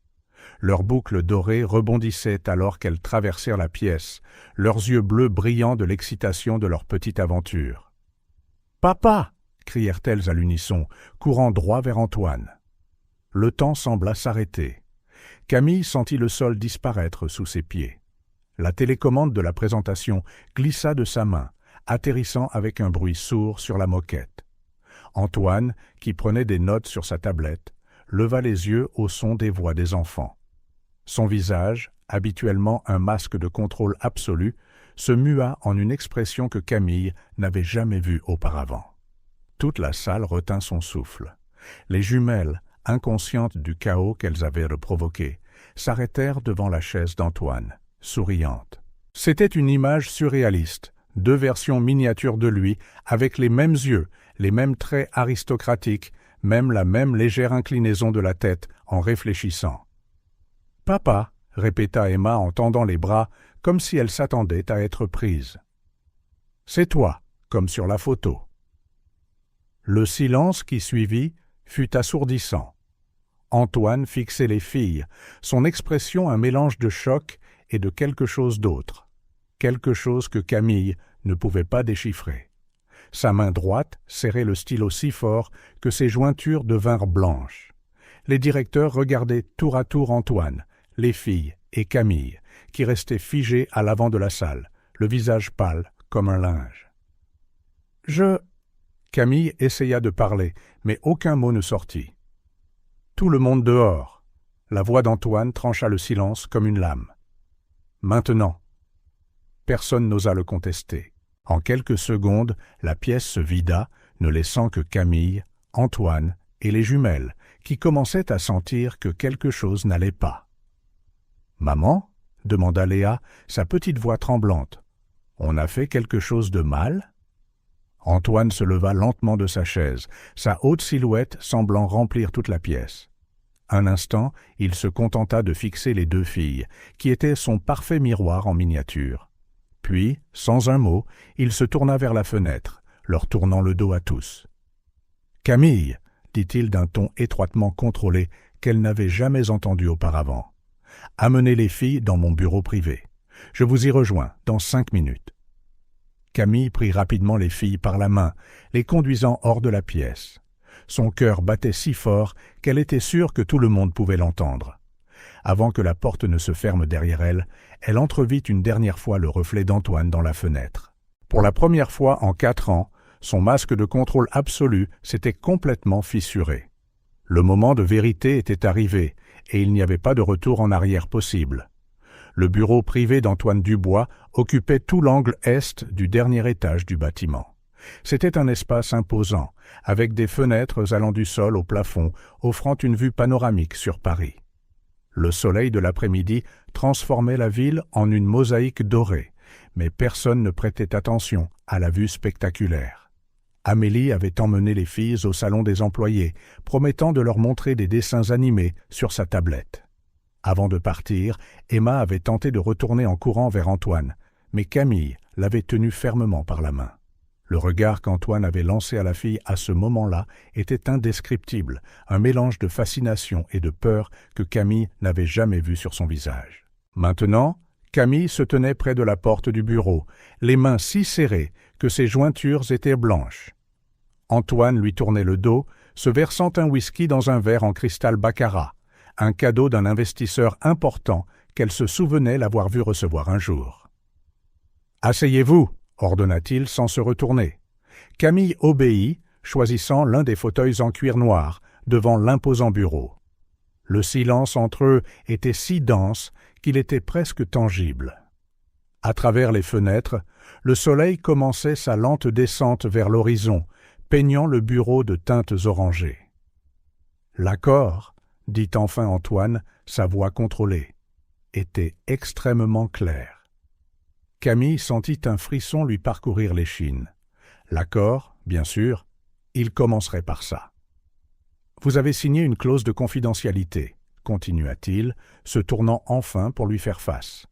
Leurs boucles dorées rebondissaient alors qu'elles traversèrent la pièce, leurs yeux bleus brillant de l'excitation de leur petite aventure. « Papa !» crièrent-elles à l'unisson, courant droit vers Antoine. Le temps sembla s'arrêter. Camille sentit le sol disparaître sous ses pieds. La télécommande de la présentation glissa de sa main, atterrissant avec un bruit sourd sur la moquette. Antoine, qui prenait des notes sur sa tablette, leva les yeux au son des voix des enfants. Son visage, habituellement un masque de contrôle absolu, se mua en une expression que Camille n'avait jamais vue auparavant. Toute la salle retint son souffle. Les jumelles, inconscientes du chaos qu'elles avaient provoqué, s'arrêtèrent devant la chaise d'Antoine, souriantes. C'était une image surréaliste, 2 versions miniatures de lui, avec les mêmes yeux, les mêmes traits aristocratiques, même la même légère inclinaison de la tête en réfléchissant. « Papa !» répéta Emma en tendant les bras, comme si elle s'attendait à être prise. « C'est toi, comme sur la photo. » Le silence qui suivit fut assourdissant. Antoine fixait les filles, son expression un mélange de choc et de quelque chose d'autre, quelque chose que Camille ne pouvait pas déchiffrer. Sa main droite serrait le stylo si fort que ses jointures devinrent blanches. Les directeurs regardaient tour à tour Antoine, les filles et Camille, qui restaient figés à l'avant de la salle, le visage pâle comme un linge. Camille essaya de parler, mais aucun mot ne sortit. Tout le monde dehors. La voix d'Antoine trancha le silence comme une lame. Maintenant. Personne n'osa le contester. En quelques secondes, la pièce se vida, ne laissant que Camille, Antoine et les jumelles, qui commençaient à sentir que quelque chose n'allait pas. « Maman ?» demanda Léa, sa petite voix tremblante. « On a fait quelque chose de mal ?» Antoine se leva lentement de sa chaise, sa haute silhouette semblant remplir toute la pièce. Un instant, il se contenta de fixer les 2 filles, qui étaient son parfait miroir en miniature. Puis, sans un mot, il se tourna vers la fenêtre, leur tournant le dos à tous. « Camille !» dit-il d'un ton étroitement contrôlé qu'elle n'avait jamais entendu auparavant. « Amenez les filles dans mon bureau privé. Je vous y rejoins dans 5 minutes. » Camille prit rapidement les filles par la main, les conduisant hors de la pièce. Son cœur battait si fort qu'elle était sûre que tout le monde pouvait l'entendre. Avant que la porte ne se ferme derrière elle, elle entrevit une dernière fois le reflet d'Antoine dans la fenêtre. Pour la première fois en 4 ans, son masque de contrôle absolu s'était complètement fissuré. Le moment de vérité était arrivé, et il n'y avait pas de retour en arrière possible. Le bureau privé d'Antoine Dubois occupait tout l'angle est du dernier étage du bâtiment. C'était un espace imposant, avec des fenêtres allant du sol au plafond, offrant une vue panoramique sur Paris. Le soleil de l'après-midi transformait la ville en une mosaïque dorée, mais personne ne prêtait attention à la vue spectaculaire. Amélie avait emmené les filles au salon des employés, promettant de leur montrer des dessins animés sur sa tablette. Avant de partir, Emma avait tenté de retourner en courant vers Antoine, mais Camille l'avait tenue fermement par la main. Le regard qu'Antoine avait lancé à la fille à ce moment-là était indescriptible, un mélange de fascination et de peur que Camille n'avait jamais vu sur son visage. Maintenant, Camille se tenait près de la porte du bureau, les mains si serrées que ses jointures étaient blanches. Antoine lui tournait le dos, se versant un whisky dans un verre en cristal baccarat, un cadeau d'un investisseur important qu'elle se souvenait l'avoir vu recevoir un jour. « Asseyez-vous » ordonna-t-il sans se retourner. Camille obéit, choisissant l'un des fauteuils en cuir noir, devant l'imposant bureau. Le silence entre eux était si dense qu'il était presque tangible. À travers les fenêtres, le soleil commençait sa lente descente vers l'horizon, peignant le bureau de teintes orangées. « L'accord, » dit enfin Antoine, sa voix contrôlée, était extrêmement clair. Camille sentit un frisson lui parcourir l'échine. L'accord, bien sûr, il commencerait par ça. « Vous avez signé une clause de confidentialité, » continua-t-il, se tournant enfin pour lui faire face.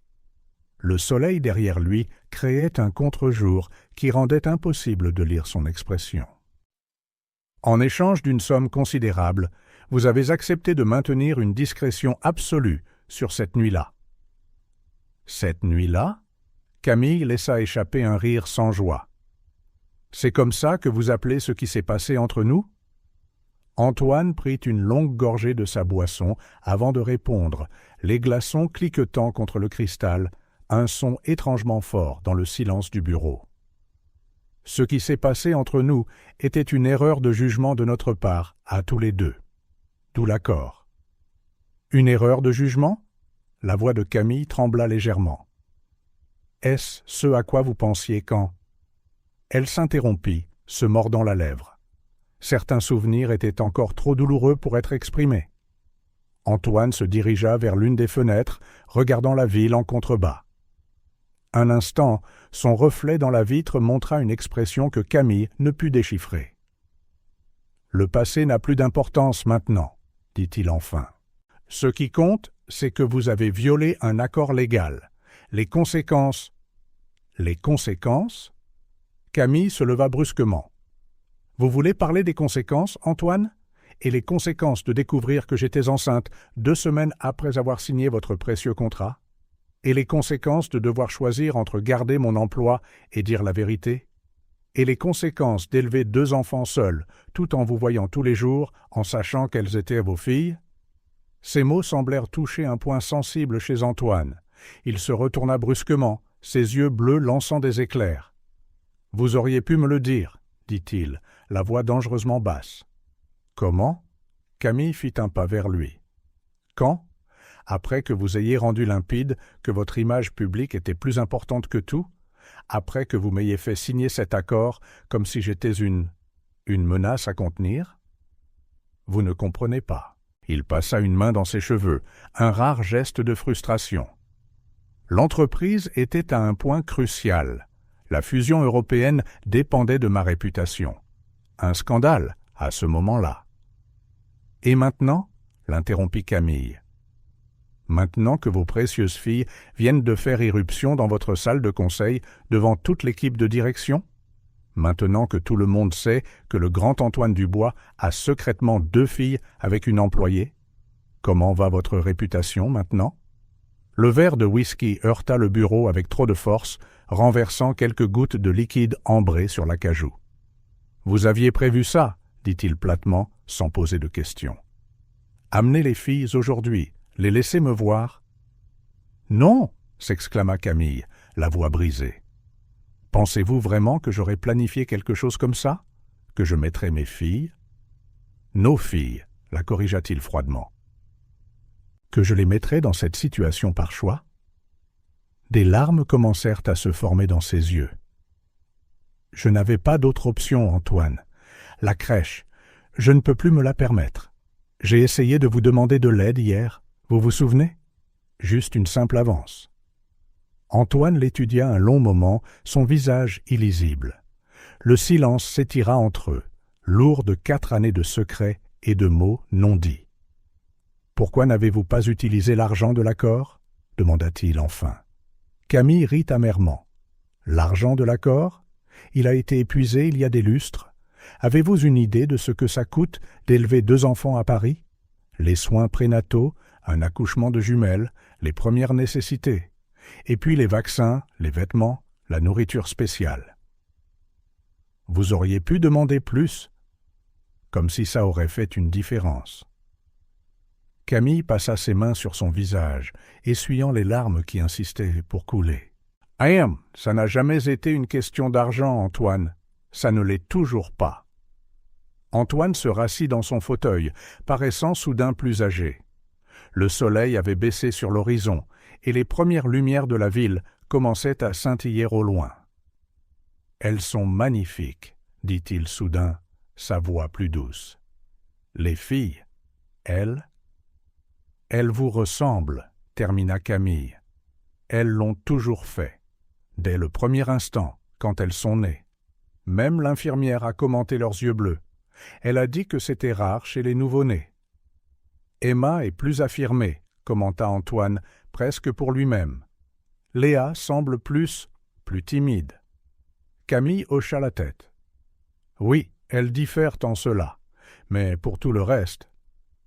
Le soleil derrière lui créait un contre-jour qui rendait impossible de lire son expression. « En échange d'une somme considérable, vous avez accepté de maintenir une discrétion absolue sur cette nuit-là. » « Cette nuit-là » Camille laissa échapper un rire sans joie. « C'est comme ça que vous appelez ce qui s'est passé entre nous ?» Antoine prit une longue gorgée de sa boisson avant de répondre, les glaçons cliquetant contre le cristal, un son étrangement fort dans le silence du bureau. « Ce qui s'est passé entre nous était une erreur de jugement de notre part, à tous les deux. D'où l'accord. »« Une erreur de jugement ?» La voix de Camille trembla légèrement. « Est-ce ce à quoi vous pensiez quand ?» Elle s'interrompit, se mordant la lèvre. Certains souvenirs étaient encore trop douloureux pour être exprimés. Antoine se dirigea vers l'une des fenêtres, regardant la ville en contrebas. Un instant, son reflet dans la vitre montra une expression que Camille ne put déchiffrer. « Le passé n'a plus d'importance maintenant, » dit-il enfin. « Ce qui compte, c'est que vous avez violé un accord légal. Les conséquences... » « Les conséquences ?» Camille se leva brusquement. « Vous voulez parler des conséquences, Antoine ? Et les conséquences de découvrir que j'étais enceinte 2 semaines après avoir signé votre précieux contrat ? Et les conséquences de devoir choisir entre garder mon emploi et dire la vérité ? Et les conséquences d'élever 2 enfants seuls, tout en vous voyant tous les jours, en sachant qu'elles étaient vos filles ?» Ces mots semblèrent toucher un point sensible chez Antoine. Il se retourna brusquement, ses yeux bleus lançant des éclairs. « Vous auriez pu me le dire, » dit-il, la voix dangereusement basse. « Comment » Camille fit un pas vers lui. « Quand ? Après que vous ayez rendu limpide que votre image publique était plus importante que tout ? Après que vous m'ayez fait signer cet accord comme si j'étais une menace à contenir ? Vous ne comprenez pas. » Il passa une main dans ses cheveux, un rare geste de frustration. L'entreprise était à un point crucial. La fusion européenne dépendait de ma réputation. Un scandale, à ce moment-là. « Et maintenant » l'interrompit Camille. « Maintenant que vos précieuses filles viennent de faire irruption dans votre salle de conseil devant toute l'équipe de direction ? Maintenant que tout le monde sait que le grand Antoine Dubois a secrètement 2 filles avec une employée ? Comment va votre réputation maintenant ? » Le verre de whisky heurta le bureau avec trop de force, renversant quelques gouttes de liquide ambré sur l'acajou. « Vous aviez prévu ça » dit-il platement, sans poser de questions. « Amenez les filles aujourd'hui, les laisser me voir. »« Non !» s'exclama Camille, la voix brisée. « Pensez-vous vraiment que j'aurais planifié quelque chose comme ça ? Que je mettrais mes filles ? » ?»« Nos filles, la corrigea-t-il froidement. « Que je les mettrais dans cette situation par choix ? » Des larmes commencèrent à se former dans ses yeux. « Je n'avais pas d'autre option, Antoine. La crèche, je ne peux plus me la permettre. J'ai essayé de vous demander de l'aide hier, vous vous souvenez ? Juste une simple avance. » Antoine l'étudia un long moment, son visage illisible. Le silence s'étira entre eux, lourd de 4 années de secrets et de mots non dits. « Pourquoi n'avez-vous pas utilisé l'argent de l'accord » demanda-t-il enfin. Camille rit amèrement. « L'argent de l'accord ? Il a été épuisé il y a des lustres. Avez-vous une idée de ce que ça coûte d'élever 2 enfants à Paris ? Les soins prénataux, un accouchement de jumelles, les premières nécessités. Et puis les vaccins, les vêtements, la nourriture spéciale. Vous auriez pu demander plus, comme si ça aurait fait une différence. Camille passa ses mains sur son visage, essuyant les larmes qui insistaient pour couler. « Ça n'a jamais été une question d'argent, Antoine. Ça ne l'est toujours pas. » Antoine se rassit dans son fauteuil, paraissant soudain plus âgé. Le soleil avait baissé sur l'horizon, et les premières lumières de la ville commençaient à scintiller au loin. « Elles sont magnifiques, » dit-il soudain, sa voix plus douce. « Les filles, elles vous ressemblent, » termina Camille. « Elles l'ont toujours fait, dès le premier instant, quand elles sont nées. Même l'infirmière a commenté leurs yeux bleus. Elle a dit que c'était rare chez les nouveau-nés. Emma est plus affirmée, commenta Antoine, presque pour lui-même. Léa semble plus timide. Camille hocha la tête. Oui, elles diffèrent en cela, mais pour tout le reste,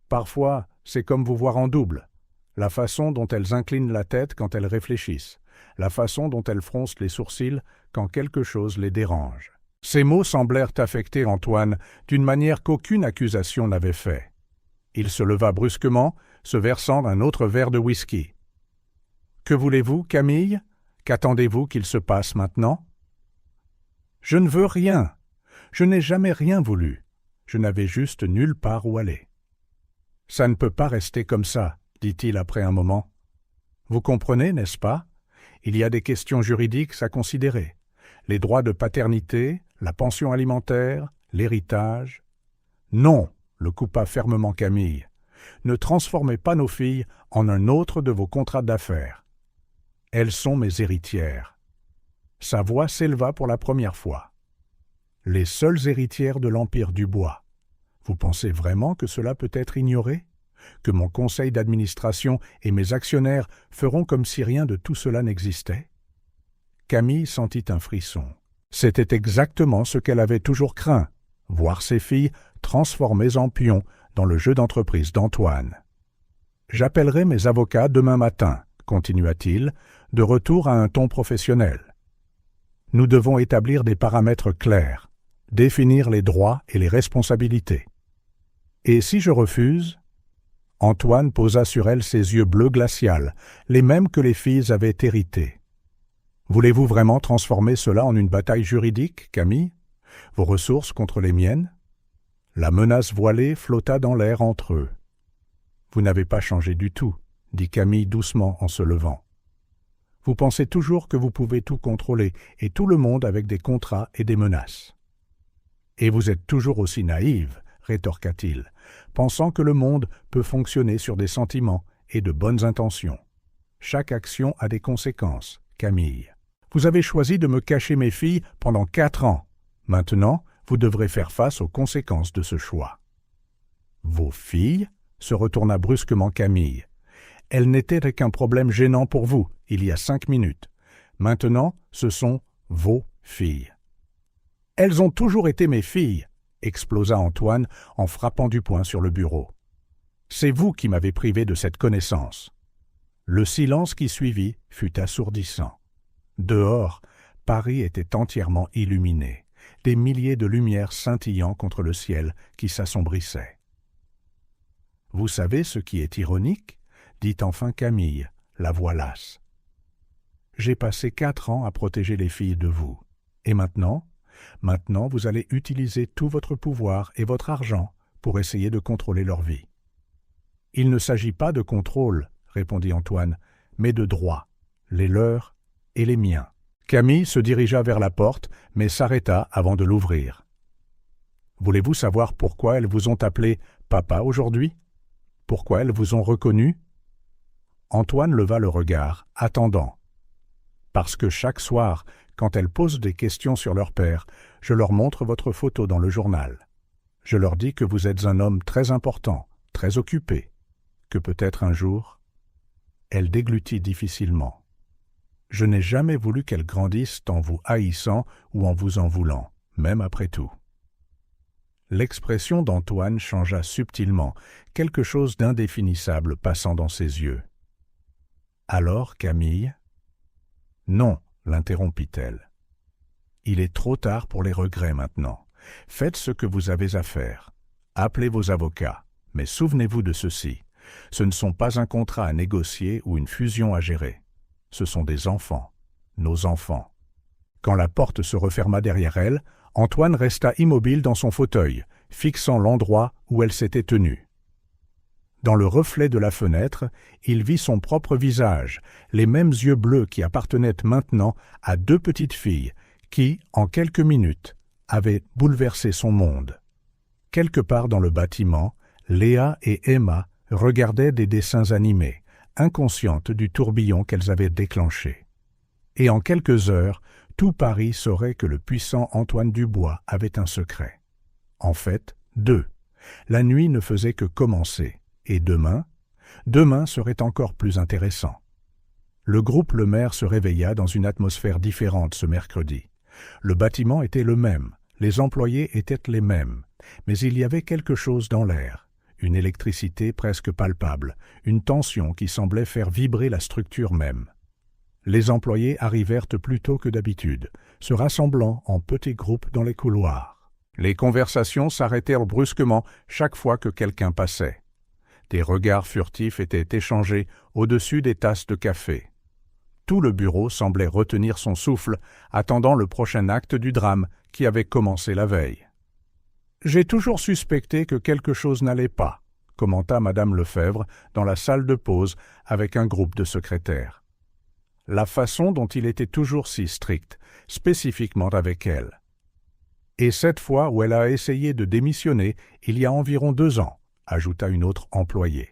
parfois c'est comme vous voir en double. La façon dont elles inclinent la tête quand elles réfléchissent, la façon dont elles froncent les sourcils quand quelque chose les dérange. Ces mots semblèrent affecter Antoine d'une manière qu'aucune accusation n'avait fait. Il se leva brusquement, se versant un autre verre de whisky. « Que voulez-vous, Camille ? Qu'attendez-vous qu'il se passe maintenant ?»« Je ne veux rien. Je n'ai jamais rien voulu. Je n'avais juste nulle part où aller. »« Ça ne peut pas rester comme ça, » dit-il après un moment. « Vous comprenez, n'est-ce pas ? Il y a des questions juridiques à considérer. Les droits de paternité, la pension alimentaire, l'héritage. »« Non, » le coupa fermement Camille. « Ne transformez pas nos filles en un autre de vos contrats d'affaires. Elles sont mes héritières. » Sa voix s'éleva pour la première fois. « Les seules héritières de l'Empire du Bois. Vous pensez vraiment que cela peut être ignoré ? Que mon conseil d'administration et mes actionnaires feront comme si rien de tout cela n'existait ?» Camille sentit un frisson. C'était exactement ce qu'elle avait toujours craint, voir ses filles transformées en pions dans le jeu d'entreprise d'Antoine. « J'appellerai mes avocats demain matin, » continua-t-il, de retour à un ton professionnel. « Nous devons établir des paramètres clairs, définir les droits et les responsabilités. Et si je refuse ?» Antoine posa sur elle ses yeux bleus glacial, les mêmes que les filles avaient hérités. « Voulez-vous vraiment transformer cela en une bataille juridique, Camille ? Vos ressources contre les miennes ?» La menace voilée flotta dans l'air entre eux. « Vous n'avez pas changé du tout, » dit Camille doucement en se levant. « Vous pensez toujours que vous pouvez tout contrôler, et tout le monde avec des contrats et des menaces. »« Et vous êtes toujours aussi naïve, » rétorqua-t-il, pensant que le monde peut fonctionner sur des sentiments et de bonnes intentions. Chaque action a des conséquences, Camille. Vous avez choisi de me cacher mes filles pendant 4 ans. Maintenant, vous devrez faire face aux conséquences de ce choix. Vos filles ? Se retourna brusquement Camille. Elles n'étaient qu'un problème gênant pour vous, il y a 5 minutes. Maintenant, ce sont vos filles. Elles ont toujours été mes filles, explosa Antoine en frappant du poing sur le bureau. C'est vous qui m'avez privé de cette connaissance. Le silence qui suivit fut assourdissant. Dehors, Paris était entièrement illuminé, des milliers de lumières scintillant contre le ciel qui s'assombrissait. « Vous savez ce qui est ironique ?» dit enfin Camille, la voix lasse. « J'ai passé 4 ans à protéger les filles de vous. Et maintenant, vous allez utiliser tout votre pouvoir et votre argent pour essayer de contrôler leur vie. »« Il ne s'agit pas de contrôle, » répondit Antoine, « mais de droit, les leurs et les miens. » Camille se dirigea vers la porte, mais s'arrêta avant de l'ouvrir. « Voulez-vous savoir pourquoi elles vous ont appelé papa aujourd'hui ? Pourquoi elles vous ont reconnu ?» Antoine leva le regard, attendant. « Parce que chaque soir, quand elles posent des questions sur leur père, je leur montre votre photo dans le journal. Je leur dis que vous êtes un homme très important, très occupé, que peut-être un jour... » Elle déglutit difficilement. « Je n'ai jamais voulu qu'elles grandissent en vous haïssant ou en vous en voulant, même après tout. » L'expression d'Antoine changea subtilement, quelque chose d'indéfinissable passant dans ses yeux. « Alors, Camille, Non, l'interrompit-elle. Il est trop tard pour les regrets maintenant. Faites ce que vous avez à faire. Appelez vos avocats. Mais souvenez-vous de ceci. Ce ne sont pas un contrat à négocier ou une fusion à gérer. Ce sont des enfants. Nos enfants. Quand la porte se referma derrière elle, Antoine resta immobile dans son fauteuil, fixant l'endroit où elle s'était tenue. Dans le reflet de la fenêtre, il vit son propre visage, les mêmes yeux bleus qui appartenaient maintenant à deux petites filles qui, en quelques minutes, avaient bouleversé son monde. Quelque part dans le bâtiment, Léa et Emma regardaient des dessins animés, inconscientes du tourbillon qu'elles avaient déclenché. Et en quelques heures, tout Paris saurait que le puissant Antoine Dubois avait un secret. En fait, deux. La nuit ne faisait que commencer. Et demain serait encore plus intéressant. Le groupe Le Maire se réveilla dans une atmosphère différente ce mercredi. Le bâtiment était le même, les employés étaient les mêmes, mais il y avait quelque chose dans l'air, une électricité presque palpable, une tension qui semblait faire vibrer la structure même. Les employés arrivèrent plus tôt que d'habitude, se rassemblant en petits groupes dans les couloirs. Les conversations s'arrêtèrent brusquement chaque fois que quelqu'un passait. Des regards furtifs étaient échangés au-dessus des tasses de café. Tout le bureau semblait retenir son souffle, attendant le prochain acte du drame qui avait commencé la veille. « J'ai toujours suspecté que quelque chose n'allait pas », commenta Madame Lefebvre dans la salle de pause avec un groupe de secrétaires. La façon dont il était toujours si strict, spécifiquement avec elle. Et cette fois où elle a essayé de démissionner, il y a environ 2 ans, ajouta une autre employée.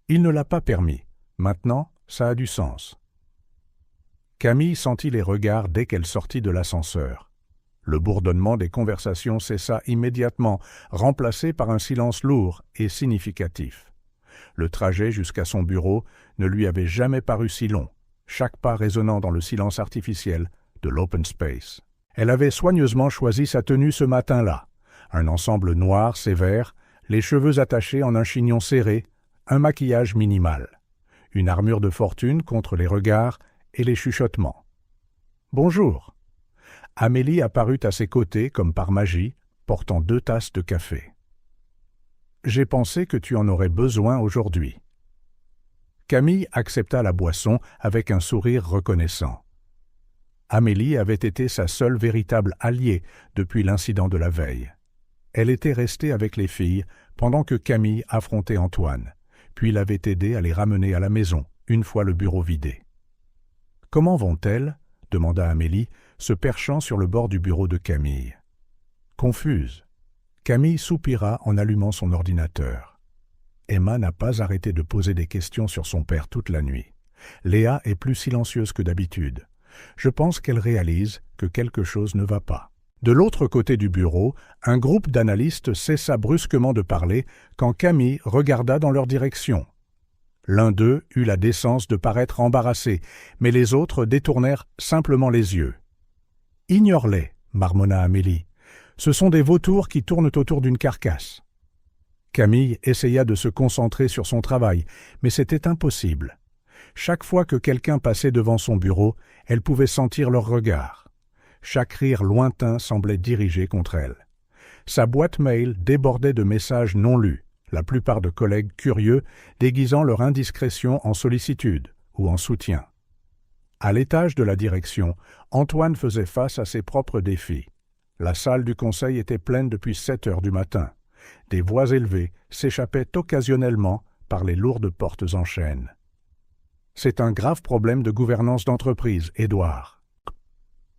Il ne l'a pas permis. Maintenant, ça a du sens. Camille sentit les regards dès qu'elle sortit de l'ascenseur. Le bourdonnement des conversations cessa immédiatement, remplacé par un silence lourd et significatif. Le trajet jusqu'à son bureau ne lui avait jamais paru si long, chaque pas résonnant dans le silence artificiel de l'open space. Elle avait soigneusement choisi sa tenue ce matin-là, un ensemble noir sévère, les cheveux attachés en un chignon serré, un maquillage minimal, une armure de fortune contre les regards et les chuchotements. « Bonjour !» Amélie apparut à ses côtés comme par magie, portant 2 tasses de café. « J'ai pensé que tu en aurais besoin aujourd'hui. » Camille accepta la boisson avec un sourire reconnaissant. Amélie avait été sa seule véritable alliée depuis l'incident de la veille. Elle était restée avec les filles pendant que Camille affrontait Antoine, puis l'avait aidé à les ramener à la maison, une fois le bureau vidé. « Comment vont-elles » demanda Amélie, se perchant sur le bord du bureau de Camille. Confuse. Camille soupira en allumant son ordinateur. Emma n'a pas arrêté de poser des questions sur son père toute la nuit. Léa est plus silencieuse que d'habitude. Je pense qu'elle réalise que quelque chose ne va pas. De l'autre côté du bureau, un groupe d'analystes cessa brusquement de parler quand Camille regarda dans leur direction. L'un d'eux eut la décence de paraître embarrassé, mais les autres détournèrent simplement les yeux. « Ignore-les, » marmonna Amélie. « Ce sont des vautours qui tournent autour d'une carcasse. » Camille essaya de se concentrer sur son travail, mais c'était impossible. Chaque fois que quelqu'un passait devant son bureau, elle pouvait sentir leur regard. Chaque rire lointain semblait dirigé contre elle. Sa boîte mail débordait de messages non lus, la plupart de collègues curieux déguisant leur indiscrétion en sollicitude ou en soutien. À l'étage de la direction, Antoine faisait face à ses propres défis. La salle du conseil était pleine depuis 7 heures du matin. Des voix élevées s'échappaient occasionnellement par les lourdes portes en chêne. « C'est un grave problème de gouvernance d'entreprise, Édouard. »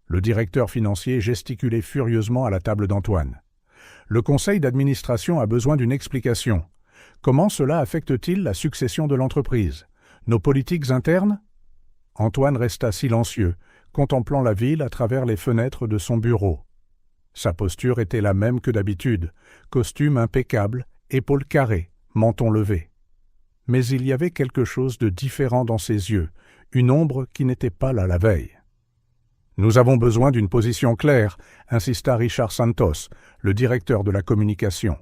Le directeur financier gesticulait furieusement à la table d'Antoine. « Le conseil d'administration a besoin d'une explication. Comment cela affecte-t-il la succession de l'entreprise? Nos politiques internes ?» Antoine resta silencieux, contemplant la ville à travers les fenêtres de son bureau. Sa posture était la même que d'habitude, costume impeccable, épaules carrées, menton levé. Mais il y avait quelque chose de différent dans ses yeux, une ombre qui n'était pas là la veille. « Nous avons besoin d'une position claire », insista Richard Santos, le directeur de la communication.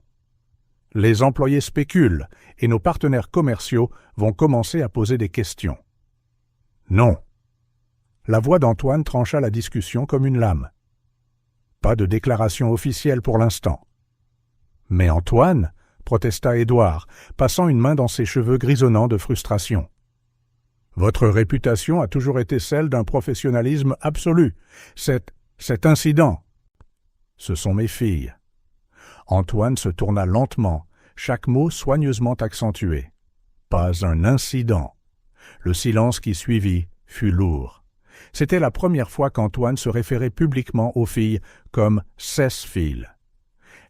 « Les employés spéculent et nos partenaires commerciaux vont commencer à poser des questions. » « Non. » La voix d'Antoine trancha la discussion comme une lame. Pas de déclaration officielle pour l'instant. Mais Antoine, protesta Édouard, passant une main dans ses cheveux grisonnants de frustration. Votre réputation a toujours été celle d'un professionnalisme absolu. Cet incident. Ce sont mes filles. Antoine se tourna lentement, chaque mot soigneusement accentué. Pas un incident. Le silence qui suivit fut lourd. C'était la première fois qu'Antoine se référait publiquement aux filles comme « cesse-filles ».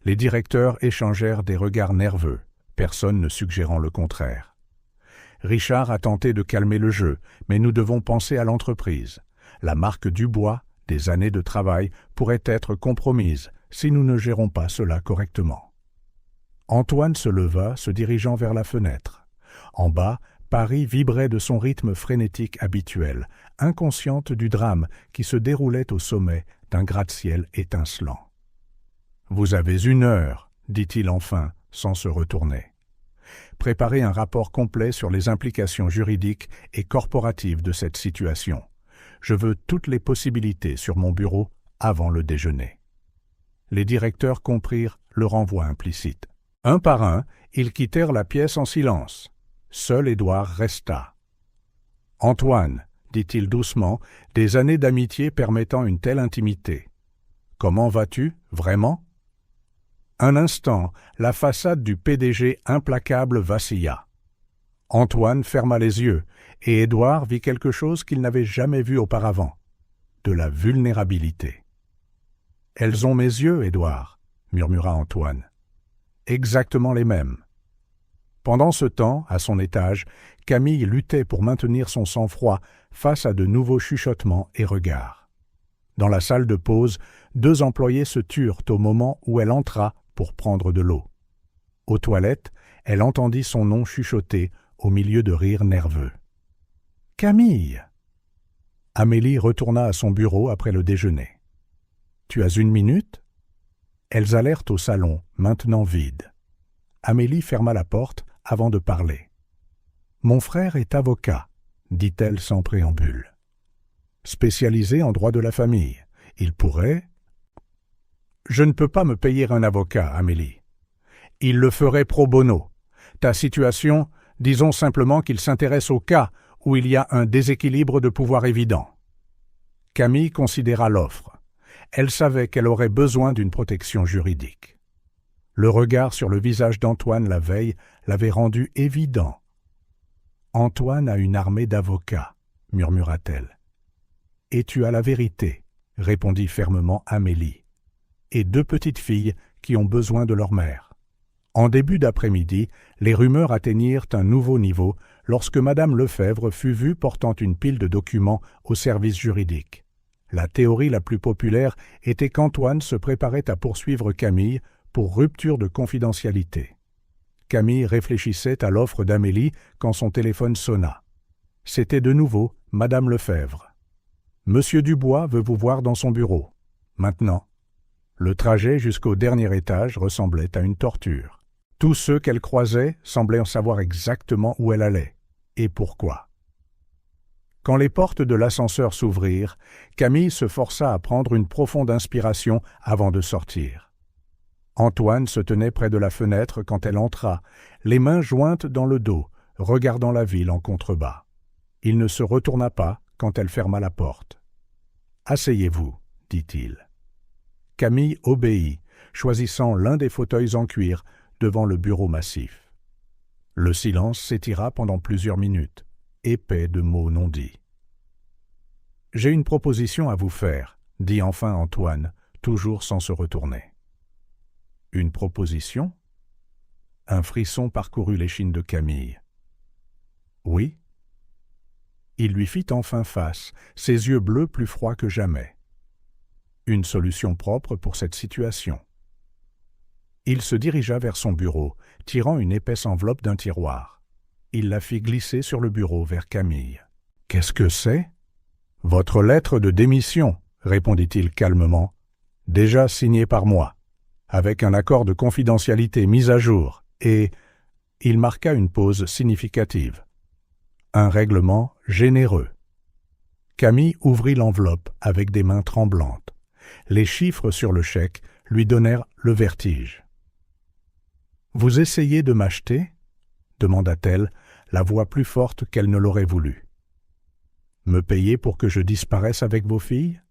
Les directeurs échangèrent des regards nerveux, personne ne suggérant le contraire. Richard a tenté de calmer le jeu, mais nous devons penser à l'entreprise. La marque Dubois, des années de travail, pourrait être compromise si nous ne gérons pas cela correctement. Antoine se leva, se dirigeant vers la fenêtre. En bas, Paris vibrait de son rythme frénétique habituel, inconsciente du drame qui se déroulait au sommet d'un gratte-ciel étincelant. « Vous avez 1 heure, dit-il enfin, sans se retourner. Préparez un rapport complet sur les implications juridiques et corporatives de cette situation. Je veux toutes les possibilités sur mon bureau avant le déjeuner. » Les directeurs comprirent le renvoi implicite. Un par un, ils quittèrent la pièce en silence. Seul Édouard resta. « Antoine, dit-il doucement, des années d'amitié permettant une telle intimité. Comment vas-tu, vraiment ?» Un instant, la façade du PDG implacable vacilla. Antoine ferma les yeux, et Édouard vit quelque chose qu'il n'avait jamais vu auparavant, de la vulnérabilité. « Elles ont mes yeux, Édouard, » murmura Antoine. « Exactement les mêmes. » Pendant ce temps, à son étage, Camille luttait pour maintenir son sang-froid face à de nouveaux chuchotements et regards. Dans la salle de pause, 2 employés se turent au moment où elle entra pour prendre de l'eau. Aux toilettes, elle entendit son nom chuchoter au milieu de rires nerveux. « Camille !» Amélie retourna à son bureau après le déjeuner. « Tu as 1 minute ?» Elles allèrent au salon, maintenant vide. Amélie ferma la porte avant de parler. « Mon frère est avocat, » dit-elle sans préambule. « Spécialisé en droit de la famille. Il pourrait... » « Je ne peux pas me payer un avocat, Amélie. Il le ferait pro bono. Ta situation, disons simplement qu'il s'intéresse au cas où il y a un déséquilibre de pouvoir évident. » Camille considéra l'offre. Elle savait qu'elle aurait besoin d'une protection juridique. Le regard sur le visage d'Antoine la veille l'avait rendu évident. « Antoine a une armée d'avocats, » murmura-t-elle. « Et tu as la vérité, » répondit fermement Amélie. « Et 2 petites filles qui ont besoin de leur mère. » En début d'après-midi, les rumeurs atteignirent un nouveau niveau lorsque Madame Lefebvre fut vue portant une pile de documents au service juridique. La théorie la plus populaire était qu'Antoine se préparait à poursuivre Camille pour rupture de confidentialité. Camille réfléchissait à l'offre d'Amélie quand son téléphone sonna. C'était de nouveau Madame Lefebvre. « Monsieur Dubois veut vous voir dans son bureau. Maintenant. » Le trajet jusqu'au dernier étage ressemblait à une torture. Tous ceux qu'elle croisait semblaient en savoir exactement où elle allait et pourquoi. Quand les portes de l'ascenseur s'ouvrirent, Camille se força à prendre une profonde inspiration avant de sortir. Antoine se tenait près de la fenêtre quand elle entra, les mains jointes dans le dos, regardant la ville en contrebas. Il ne se retourna pas quand elle ferma la porte. « Asseyez-vous, » dit-il. Camille obéit, choisissant l'un des fauteuils en cuir devant le bureau massif. Le silence s'étira pendant plusieurs minutes, épais de mots non dits. « J'ai une proposition à vous faire, » dit enfin Antoine, toujours sans se retourner. « Une proposition ?» Un frisson parcourut l'échine de Camille. « Oui. » Il lui fit enfin face, ses yeux bleus plus froids que jamais. Une solution propre pour cette situation. Il se dirigea vers son bureau, tirant une épaisse enveloppe d'un tiroir. Il la fit glisser sur le bureau vers Camille. « Qu'est-ce que c'est ?»« Votre lettre de démission, » répondit-il calmement, « déjà signée par moi, avec un accord de confidentialité mis à jour, et... » Il marqua une pause significative. « Un règlement généreux. » Camille ouvrit l'enveloppe avec des mains tremblantes. Les chiffres sur le chèque lui donnèrent le vertige. « Vous essayez de m'acheter » demanda-t-elle, la voix plus forte qu'elle ne l'aurait voulu. « Me payer pour que je disparaisse avec vos filles ?»«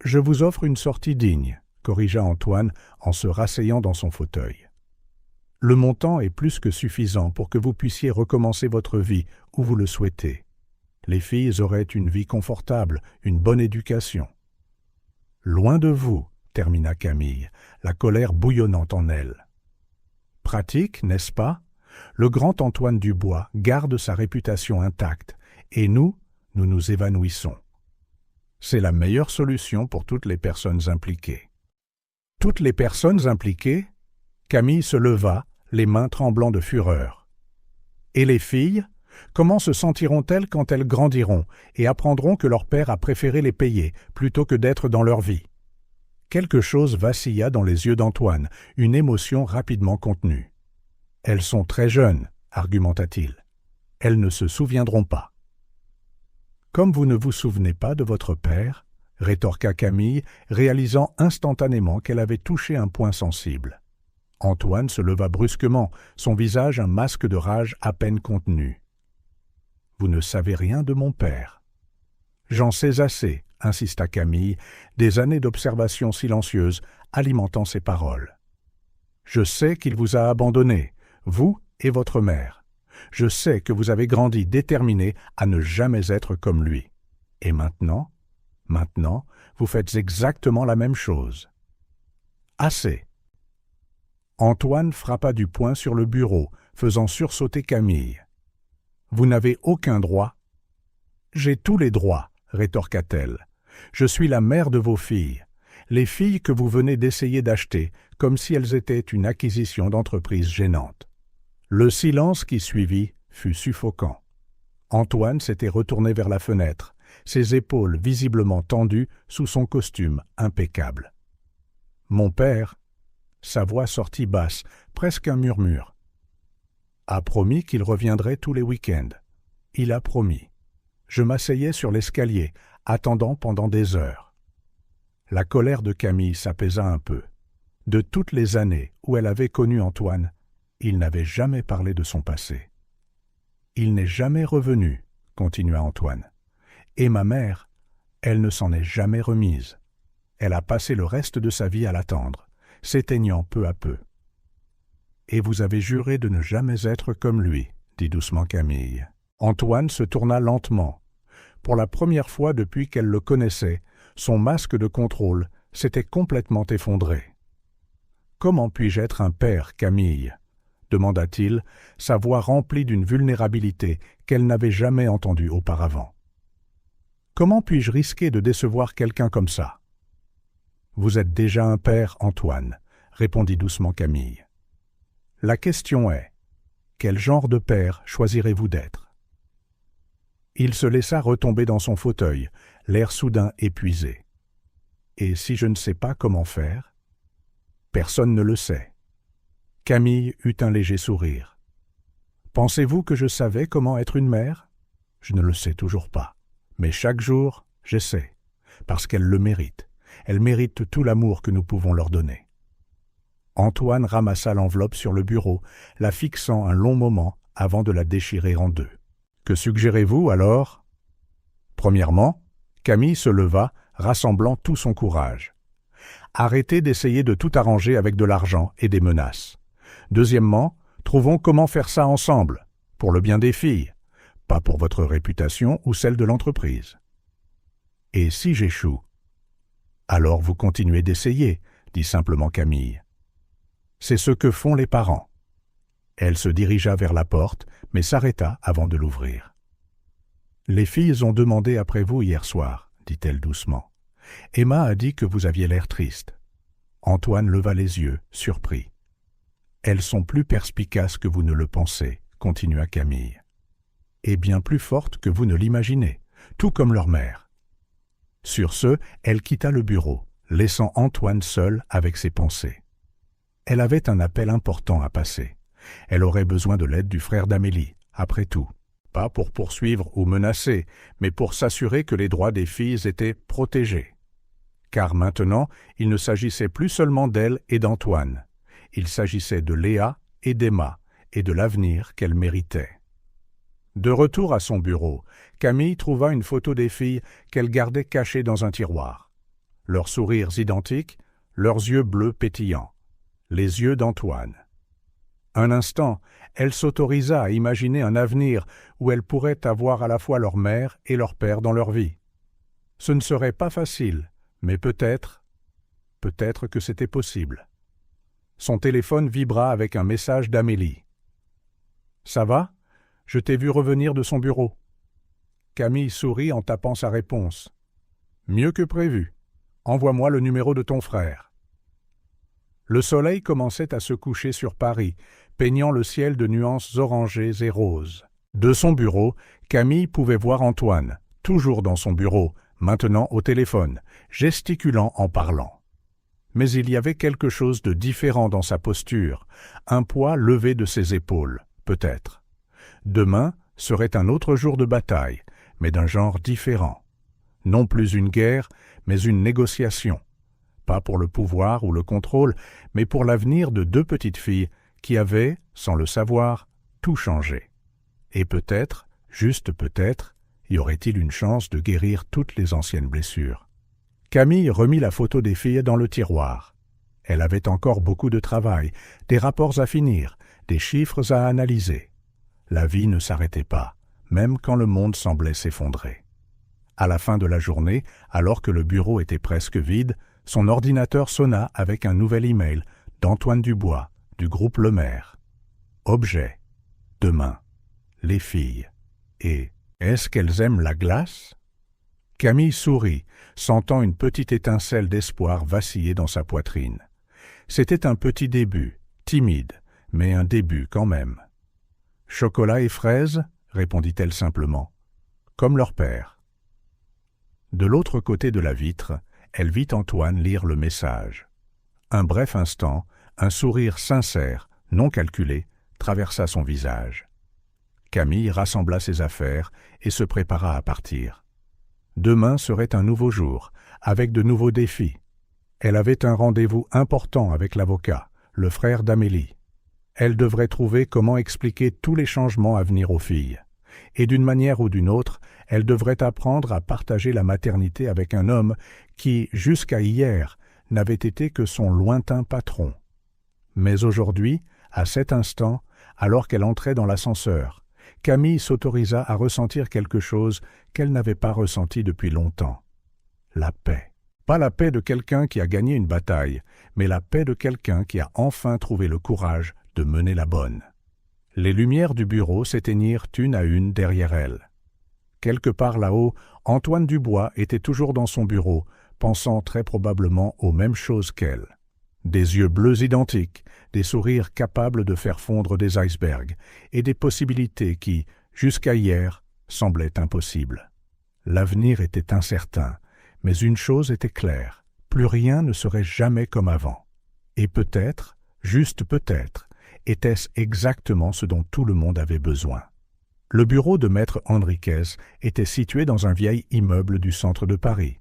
Je vous offre une sortie digne », corrigea Antoine en se rasseyant dans son fauteuil. « Le montant est plus que suffisant pour que vous puissiez recommencer votre vie où vous le souhaitez. Les filles auraient une vie confortable, une bonne éducation. »« Loin de vous, » termina Camille, la colère bouillonnante en elle. « Pratique, n'est-ce pas ? Le grand Antoine Dubois garde sa réputation intacte, et nous nous évanouissons. C'est la meilleure solution pour toutes les personnes impliquées. » « Toutes les personnes impliquées ?» Camille se leva, les mains tremblant de fureur. « Et les filles ? Comment se sentiront-elles quand elles grandiront et apprendront que leur père a préféré les payer plutôt que d'être dans leur vie ?» Quelque chose vacilla dans les yeux d'Antoine, une émotion rapidement contenue. « Elles sont très jeunes, » argumenta-t-il. « Elles ne se souviendront pas. »« Comme vous ne vous souvenez pas de votre père, » rétorqua Camille, réalisant instantanément qu'elle avait touché un point sensible. Antoine se leva brusquement, son visage un masque de rage à peine contenu. « Vous ne savez rien de mon père. »« J'en sais assez, » insista Camille, des années d'observation silencieuse alimentant ses paroles. « Je sais qu'il vous a abandonné, vous et votre mère. Je sais que vous avez grandi déterminé à ne jamais être comme lui. Et maintenant, vous faites exactement la même chose. Assez. » Antoine frappa du poing sur le bureau, faisant sursauter Camille. « Vous n'avez aucun droit. »« J'ai tous les droits, » rétorqua-t-elle. « Je suis la mère de vos filles, les filles que vous venez d'essayer d'acheter, comme si elles étaient une acquisition d'entreprise gênante. » Le silence qui suivit fut suffocant. Antoine s'était retourné vers la fenêtre, ses épaules visiblement tendues sous son costume impeccable. « Mon père » sa voix sortit basse, presque un murmure. « A promis qu'il reviendrait tous les week-ends. Il a promis. Je m'asseyais sur l'escalier, attendant pendant des heures. » La colère de Camille s'apaisa un peu. De toutes les années où elle avait connu Antoine, il n'avait jamais parlé de son passé. « Il n'est jamais revenu, » continua Antoine. « Et ma mère, elle ne s'en est jamais remise. Elle a passé le reste de sa vie à l'attendre, s'éteignant peu à peu. »« Et vous avez juré de ne jamais être comme lui, » dit doucement Camille. Antoine se tourna lentement. Pour la première fois depuis qu'elle le connaissait, son masque de contrôle s'était complètement effondré. « Comment puis-je être un père, Camille ?» demanda-t-il, sa voix remplie d'une vulnérabilité qu'elle n'avait jamais entendue auparavant. « Comment puis-je risquer de décevoir quelqu'un comme ça ?»« Vous êtes déjà un père, Antoine, » répondit doucement Camille. « La question est, quel genre de père choisirez-vous d'être ?» Il se laissa retomber dans son fauteuil, l'air soudain épuisé. « Et si je ne sais pas comment faire ?»« Personne ne le sait. » Camille eut un léger sourire. « Pensez-vous que je savais comment être une mère ? Je ne le sais toujours pas. Mais chaque jour, j'essaie, parce qu'elle le mérite. Elle mérite tout l'amour que nous pouvons leur donner. » Antoine ramassa l'enveloppe sur le bureau, la fixant un long moment avant de la déchirer en deux. « Que suggérez-vous alors ?» Premièrement, Camille se leva, rassemblant tout son courage. « Arrêtez d'essayer de tout arranger avec de l'argent et des menaces. Deuxièmement, trouvons comment faire ça ensemble, pour le bien des filles, pas pour votre réputation ou celle de l'entreprise. » « Et si j'échoue ?»« Alors vous continuez d'essayer, » dit simplement Camille. « C'est ce que font les parents. » Elle se dirigea vers la porte, mais s'arrêta avant de l'ouvrir. « Les filles ont demandé après vous hier soir, » dit-elle doucement. « Emma a dit que vous aviez l'air triste. » Antoine leva les yeux, surpris. « Elles sont plus perspicaces que vous ne le pensez, » continua Camille. « Et bien plus fortes que vous ne l'imaginez, tout comme leur mère. » Sur ce, elle quitta le bureau, laissant Antoine seul avec ses pensées. Elle avait un appel important à passer. Elle aurait besoin de l'aide du frère d'Amélie, après tout. pas pour poursuivre ou menacer, mais pour s'assurer que les droits des filles étaient protégés. Car maintenant, il ne s'agissait plus seulement d'elle et d'Antoine. Il s'agissait de Léa et d'Emma, et de l'avenir qu'elles méritaient. De retour à son bureau, Camille trouva une photo des filles qu'elle gardait cachées dans un tiroir. Leurs sourires identiques, leurs yeux bleus pétillants. Les yeux d'Antoine. Un instant, elle s'autorisa à imaginer un avenir où elle pourrait avoir à la fois leur mère et leur père dans leur vie. Ce ne serait pas facile, mais peut-être que c'était possible. Son téléphone vibra avec un message d'Amélie. « Ça va ? Je t'ai vu revenir de son bureau. » Camille sourit en tapant sa réponse. « Mieux que prévu. Envoie-moi le numéro de ton frère. » Le soleil commençait à se coucher sur Paris, peignant le ciel de nuances orangées et roses. De son bureau, Camille pouvait voir Antoine, toujours dans son bureau, maintenant au téléphone, gesticulant en parlant. Mais il y avait quelque chose de différent dans sa posture, un poids levé de ses épaules, peut-être. Demain serait un autre jour de bataille, mais d'un genre différent. Non plus une guerre, mais une négociation. Pas pour le pouvoir ou le contrôle, mais pour l'avenir de deux petites filles qui avaient, sans le savoir, tout changé. Et peut-être, juste peut-être, y aurait-il une chance de guérir toutes les anciennes blessures. Camille remit la photo des filles dans le tiroir. Elle avait encore beaucoup de travail, des rapports à finir, des chiffres à analyser. La vie ne s'arrêtait pas, même quand le monde semblait s'effondrer. À la fin de la journée, alors que le bureau était presque vide, son ordinateur sonna avec un nouvel email d'Antoine Dubois, du groupe Le Maire. Objet. Demain. Les filles. Et est-ce qu'elles aiment la glace ? Camille sourit, sentant une petite étincelle d'espoir vaciller dans sa poitrine. C'était un petit début, timide, mais un début quand même. « Chocolat et fraises ?» répondit-elle simplement. « Comme leur père. » De l'autre côté de la vitre, elle vit Antoine lire le message. Un bref instant, un sourire sincère, non calculé, traversa son visage. Camille rassembla ses affaires et se prépara à partir. Demain serait un nouveau jour, avec de nouveaux défis. Elle avait un rendez-vous important avec l'avocat, le frère d'Amélie. Elle devrait trouver comment expliquer tous les changements à venir aux filles. Et d'une manière ou d'une autre, elle devrait apprendre à partager la maternité avec un homme qui, jusqu'à hier, n'avait été que son lointain patron. Mais aujourd'hui, à cet instant, alors qu'elle entrait dans l'ascenseur, Camille s'autorisa à ressentir quelque chose qu'elle n'avait pas ressenti depuis longtemps. La paix. Pas la paix de quelqu'un qui a gagné une bataille, mais la paix de quelqu'un qui a enfin trouvé le courage de mener la bonne. Les lumières du bureau s'éteignirent une à une derrière elle. Quelque part là-haut, Antoine Dubois était toujours dans son bureau, pensant très probablement aux mêmes choses qu'elle. Des yeux bleus identiques, des sourires capables de faire fondre des icebergs, et des possibilités qui, jusqu'à hier, semblaient impossibles. L'avenir était incertain, mais une chose était claire, plus rien ne serait jamais comme avant. Et peut-être, juste peut-être, était-ce exactement ce dont tout le monde avait besoin. Le bureau de maître Henriquez était situé dans un vieil immeuble du centre de Paris.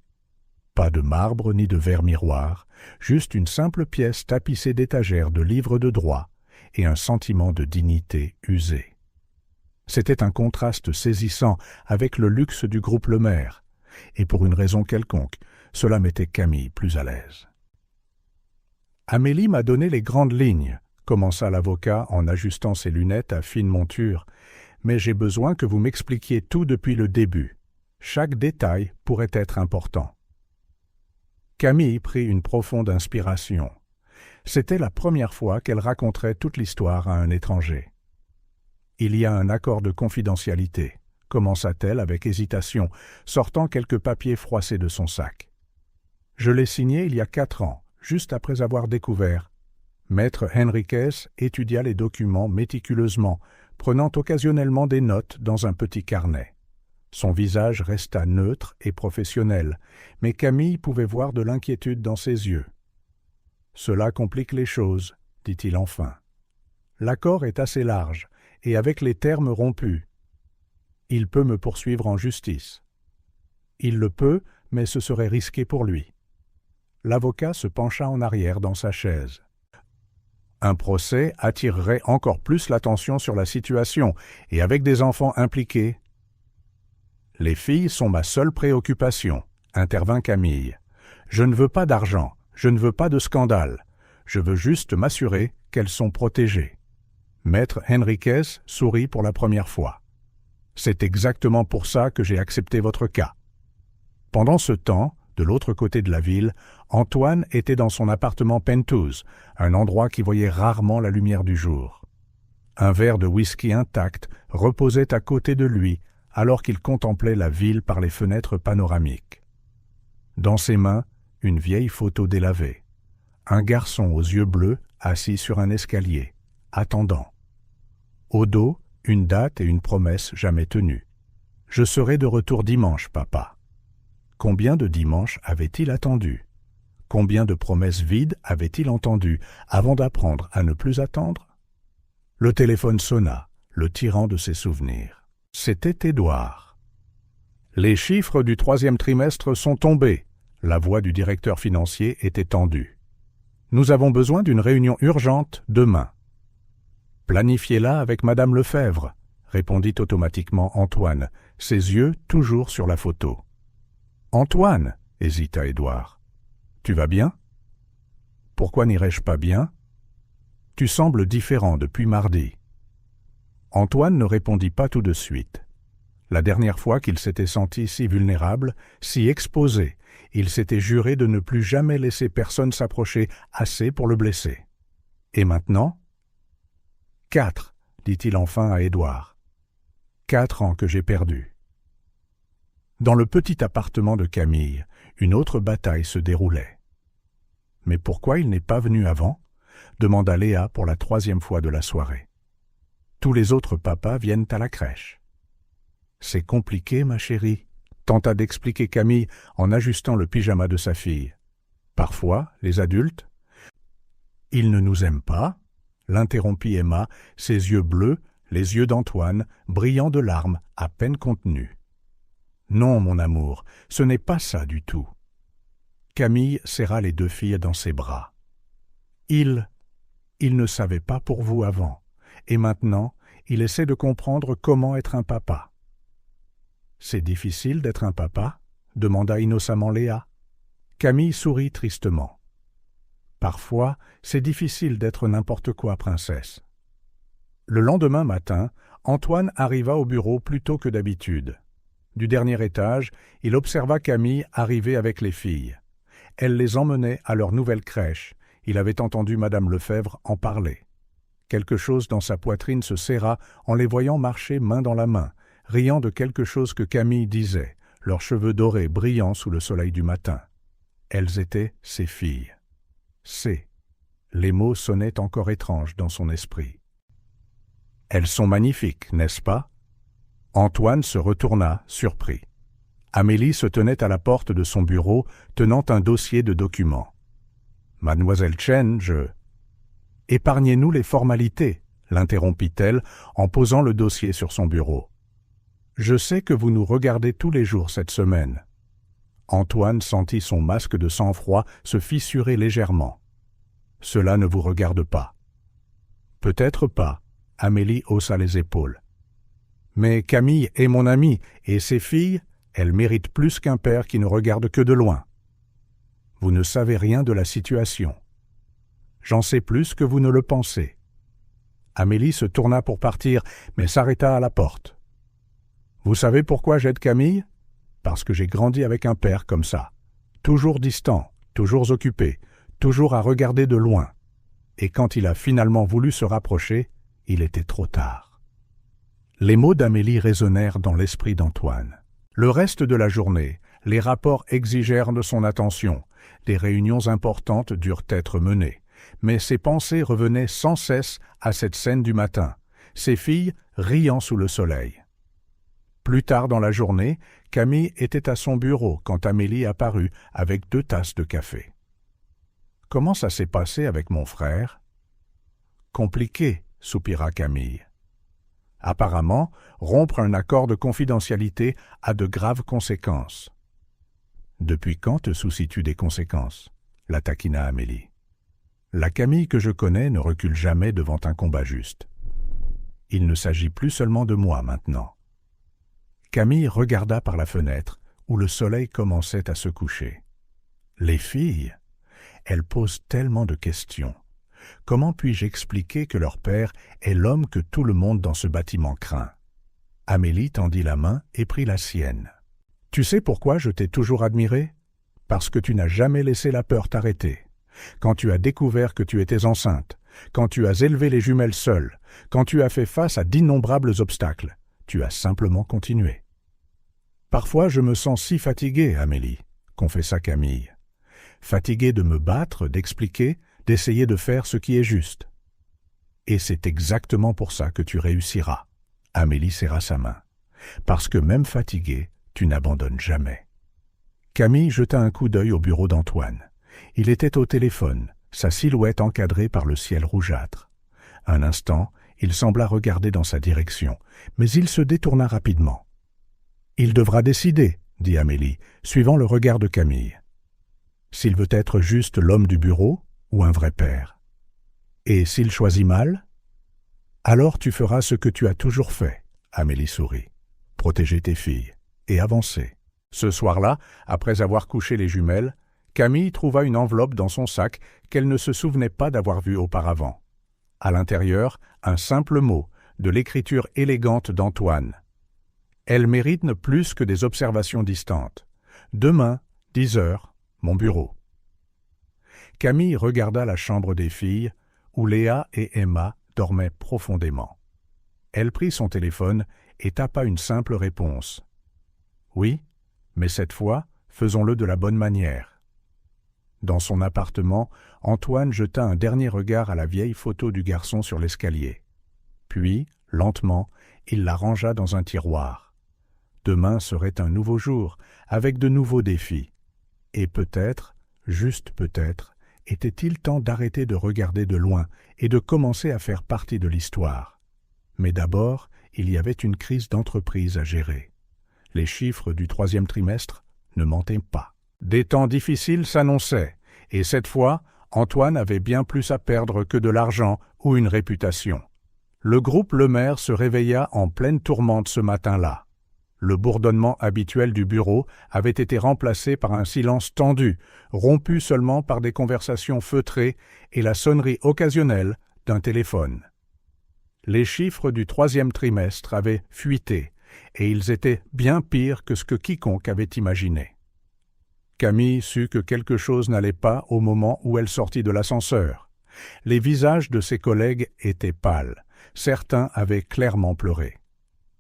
Pas de marbre ni de verre miroir, juste une simple pièce tapissée d'étagères de livres de droit et un sentiment de dignité usé. C'était un contraste saisissant avec le luxe du groupe Le Maire, et pour une raison quelconque, cela mettait Camille plus à l'aise. « Amélie m'a donné les grandes lignes, » commença l'avocat en ajustant ses lunettes à fine monture, « mais j'ai besoin que vous m'expliquiez tout depuis le début. Chaque détail pourrait être important. » Camille prit une profonde inspiration. C'était la première fois qu'elle raconterait toute l'histoire à un étranger. « Il y a un accord de confidentialité, » commença-t-elle avec hésitation, sortant quelques papiers froissés de son sac. « Je l'ai signé il y a 4 ans, juste après avoir découvert. » Maître Henriquez étudia les documents méticuleusement, prenant occasionnellement des notes dans un petit carnet. Son visage resta neutre et professionnel, mais Camille pouvait voir de l'inquiétude dans ses yeux. « Cela complique les choses, » dit-il enfin. « L'accord est assez large, et avec les termes rompus. » Il peut me poursuivre en justice. Il le peut, mais ce serait risqué pour lui. L'avocat se pencha en arrière dans sa chaise. Un procès attirerait encore plus l'attention sur la situation, et avec des enfants impliqués. « Les filles sont ma seule préoccupation, » intervint Camille. « Je ne veux pas d'argent, je ne veux pas de scandale. Je veux juste m'assurer qu'elles sont protégées. » Maître Henriquez sourit pour la première fois. « C'est exactement pour ça que j'ai accepté votre cas. » Pendant ce temps, de l'autre côté de la ville, Antoine était dans son appartement penthouse, un endroit qui voyait rarement la lumière du jour. Un verre de whisky intact reposait à côté de lui alors qu'il contemplait la ville par les fenêtres panoramiques. Dans ses mains, une vieille photo délavée. Un garçon aux yeux bleus assis sur un escalier, attendant. Au dos, une date et une promesse jamais tenue. « Je serai de retour dimanche, papa. » Combien de dimanches avait-il attendu? Combien de promesses vides avait-il entendues avant d'apprendre à ne plus attendre? Le téléphone sonna, le tirant de ses souvenirs. C'était Édouard. « Les chiffres du 3e trimestre sont tombés. » La voix du directeur financier était tendue. « Nous avons besoin d'une réunion urgente demain. »« Planifiez-la avec Madame Lefebvre, » répondit automatiquement Antoine, ses yeux toujours sur la photo. « Antoine, » hésita Édouard. « Tu vas bien? »« Pourquoi n'irais-je pas bien? »« Tu sembles différent depuis mardi. » Antoine ne répondit pas tout de suite. La dernière fois qu'il s'était senti si vulnérable, si exposé, il s'était juré de ne plus jamais laisser personne s'approcher assez pour le blesser. Et maintenant? « 4, dit-il enfin à Édouard. 4 ans que j'ai perdus. » Dans le petit appartement de Camille, une autre bataille se déroulait. « Mais pourquoi il n'est pas venu avant ?» demanda Léa pour la 3e fois de la soirée. « Tous les autres papas viennent à la crèche. »« C'est compliqué, ma chérie, » tenta d'expliquer Camille en ajustant le pyjama de sa fille. « Parfois, les adultes... »« Ils ne nous aiment pas ?» l'interrompit Emma, ses yeux bleus, les yeux d'Antoine, brillant de larmes à peine contenues. « Non, mon amour, ce n'est pas ça du tout. » Camille serra les 2 filles dans ses bras. « Il ne savait pas pour vous avant, et maintenant, il essaie de comprendre comment être un papa. »« C'est difficile d'être un papa ?» demanda innocemment Léa. Camille sourit tristement. « Parfois, c'est difficile d'être n'importe quoi, princesse. » Le lendemain matin, Antoine arriva au bureau plus tôt que d'habitude. Du dernier étage, il observa Camille arriver avec les filles. Elle les emmenait à leur nouvelle crèche. Il avait entendu Madame Lefebvre en parler. Quelque chose dans sa poitrine se serra en les voyant marcher main dans la main, riant de quelque chose que Camille disait, leurs cheveux dorés brillant sous le soleil du matin. Elles étaient ses filles. C'est. Les mots sonnaient encore étranges dans son esprit. « Elles sont magnifiques, n'est-ce pas ?» Antoine se retourna, surpris. Amélie se tenait à la porte de son bureau, tenant un dossier de documents. « Mademoiselle Chen, je... »« Épargnez-nous les formalités, » l'interrompit-elle en posant le dossier sur son bureau. « Je sais que vous nous regardez tous les jours cette semaine. » Antoine sentit son masque de sang-froid se fissurer légèrement. « Cela ne vous regarde pas. »« Peut-être pas. » Amélie haussa les épaules. « Mais Camille est mon amie, et ses filles, elles méritent plus qu'un père qui ne regarde que de loin. Vous ne savez rien de la situation. J'en sais plus que vous ne le pensez. » Amélie se tourna pour partir, mais s'arrêta à la porte. « Vous savez pourquoi j'aide Camille? Parce que j'ai grandi avec un père comme ça. Toujours distant, toujours occupé, toujours à regarder de loin. Et quand il a finalement voulu se rapprocher, il était trop tard. » Les mots d'Amélie résonnèrent dans l'esprit d'Antoine. Le reste de la journée, les rapports exigèrent de son attention. Des réunions importantes durent être menées. Mais ses pensées revenaient sans cesse à cette scène du matin, ses filles riant sous le soleil. Plus tard dans la journée, Camille était à son bureau quand Amélie apparut avec 2 tasses de café. « Comment ça s'est passé avec mon frère ?»« Compliqué, » soupira Camille. « Apparemment, rompre un accord de confidentialité a de graves conséquences. « Depuis quand te soucies-tu des conséquences ?» la taquina Amélie. La Camille que je connais ne recule jamais devant un combat juste. Il ne s'agit plus seulement de moi maintenant. Camille regarda par la fenêtre où le soleil commençait à se coucher. Les filles, elles posent tellement de questions. Comment puis-je expliquer que leur père est l'homme que tout le monde dans ce bâtiment craint? Amélie tendit la main et prit la sienne. « Tu sais pourquoi je t'ai toujours admiré? Parce que tu n'as jamais laissé la peur t'arrêter. Quand tu as découvert que tu étais enceinte, quand tu as élevé les jumelles seule, quand tu as fait face à d'innombrables obstacles, tu as simplement continué. »« Parfois je me sens si fatiguée, Amélie, » confessa Camille. « Fatiguée de me battre, d'expliquer, d'essayer de faire ce qui est juste. »« Et c'est exactement pour ça que tu réussiras. » Amélie serra sa main. « Parce que même fatiguée, tu n'abandonnes jamais. » Camille jeta un coup d'œil au bureau d'Antoine. Il était au téléphone, sa silhouette encadrée par le ciel rougeâtre. Un instant, il sembla regarder dans sa direction, mais il se détourna rapidement. « Il devra décider, » dit Amélie, suivant le regard de Camille. « S'il veut être juste l'homme du bureau ou un vrai père. Et s'il choisit mal? Alors tu feras ce que tu as toujours fait, » Amélie sourit. « Protéger tes filles et avancer. » Ce soir-là, après avoir couché les jumelles, Camille trouva une enveloppe dans son sac qu'elle ne se souvenait pas d'avoir vue auparavant. À l'intérieur, un simple mot, de l'écriture élégante d'Antoine. « Elle mérite plus que des observations distantes. Demain, 10 heures, mon bureau. » Camille regarda la chambre des filles, où Léa et Emma dormaient profondément. Elle prit son téléphone et tapa une simple réponse. « Oui, mais cette fois, faisons-le de la bonne manière. » Dans son appartement, Antoine jeta un dernier regard à la vieille photo du garçon sur l'escalier. Puis, lentement, il la rangea dans un tiroir. Demain serait un nouveau jour, avec de nouveaux défis. Et peut-être, juste peut-être, était-il temps d'arrêter de regarder de loin et de commencer à faire partie de l'histoire. Mais d'abord, il y avait une crise d'entreprise à gérer. Les chiffres du 3e trimestre ne mentaient pas. Des temps difficiles s'annonçaient, et cette fois, Antoine avait bien plus à perdre que de l'argent ou une réputation. Le groupe Lemaire se réveilla en pleine tourmente ce matin-là. Le bourdonnement habituel du bureau avait été remplacé par un silence tendu, rompu seulement par des conversations feutrées et la sonnerie occasionnelle d'un téléphone. Les chiffres du 3e trimestre avaient fuité, et ils étaient bien pires que ce que quiconque avait imaginé. Camille sut que quelque chose n'allait pas au moment où elle sortit de l'ascenseur. Les visages de ses collègues étaient pâles. Certains avaient clairement pleuré.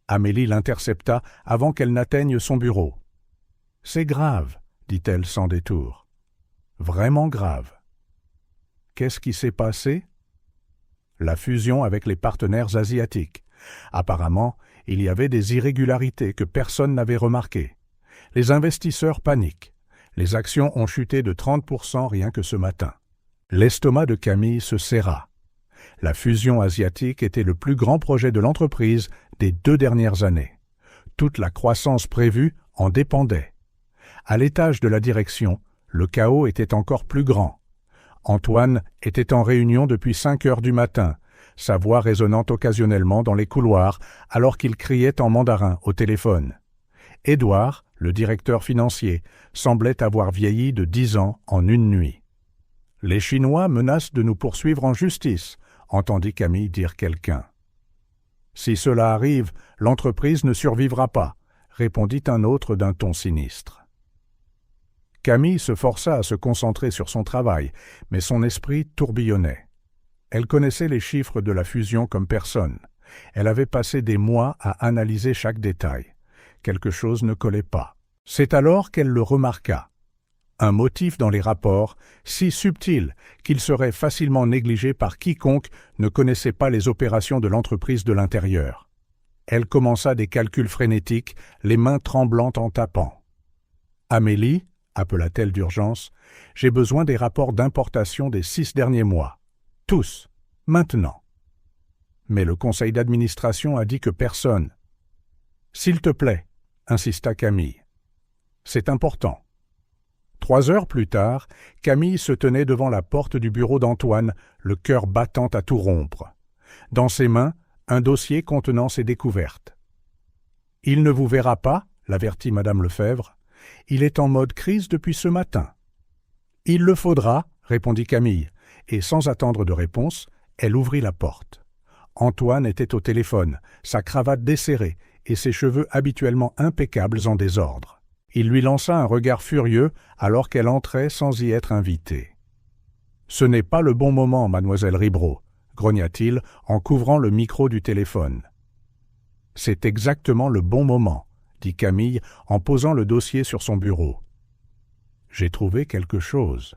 Amélie l'intercepta avant qu'elle n'atteigne son bureau. « C'est grave, » dit-elle sans détour. « Vraiment grave. »« Qu'est-ce qui s'est passé ?» La fusion avec les partenaires asiatiques. Apparemment, il y avait des irrégularités que personne n'avait remarquées. Les investisseurs paniquent. Les actions ont chuté de 30% rien que ce matin. L'estomac de Camille se serra. La fusion asiatique était le plus grand projet de l'entreprise des 2 dernières années. Toute la croissance prévue en dépendait. À l'étage de la direction, le chaos était encore plus grand. Antoine était en réunion depuis 5 heures du matin, sa voix résonnant occasionnellement dans les couloirs alors qu'il criait en mandarin au téléphone. Édouard, le directeur financier, semblait avoir vieilli de 10 ans en une nuit. « Les Chinois menacent de nous poursuivre en justice », entendit Camille dire quelqu'un. « Si cela arrive, l'entreprise ne survivra pas », répondit un autre d'un ton sinistre. Camille se força à se concentrer sur son travail, mais son esprit tourbillonnait. Elle connaissait les chiffres de la fusion comme personne. Elle avait passé des mois à analyser chaque détail. Quelque chose ne collait pas. C'est alors qu'elle le remarqua. Un motif dans les rapports, si subtil qu'il serait facilement négligé par quiconque ne connaissait pas les opérations de l'entreprise de l'intérieur. Elle commença des calculs frénétiques, les mains tremblantes en tapant. « Amélie » appela-t-elle d'urgence, « j'ai besoin des rapports d'importation des 6 derniers mois. Tous, maintenant. » Mais le conseil d'administration a dit que personne. « S'il te plaît, » insista Camille. « C'est important. » 3 heures plus tard, Camille se tenait devant la porte du bureau d'Antoine, le cœur battant à tout rompre. Dans ses mains, un dossier contenant ses découvertes. « Il ne vous verra pas, » l'avertit Madame Lefebvre. « Il est en mode crise depuis ce matin. »« Il le faudra, » répondit Camille, et sans attendre de réponse, elle ouvrit la porte. Antoine était au téléphone, sa cravate desserrée et ses cheveux habituellement impeccables en désordre. Il lui lança un regard furieux alors qu'elle entrait sans y être invitée. « Ce n'est pas le bon moment, mademoiselle Ribreau, » grogna-t-il en couvrant le micro du téléphone. « C'est exactement le bon moment, » dit Camille en posant le dossier sur son bureau. « J'ai trouvé quelque chose. »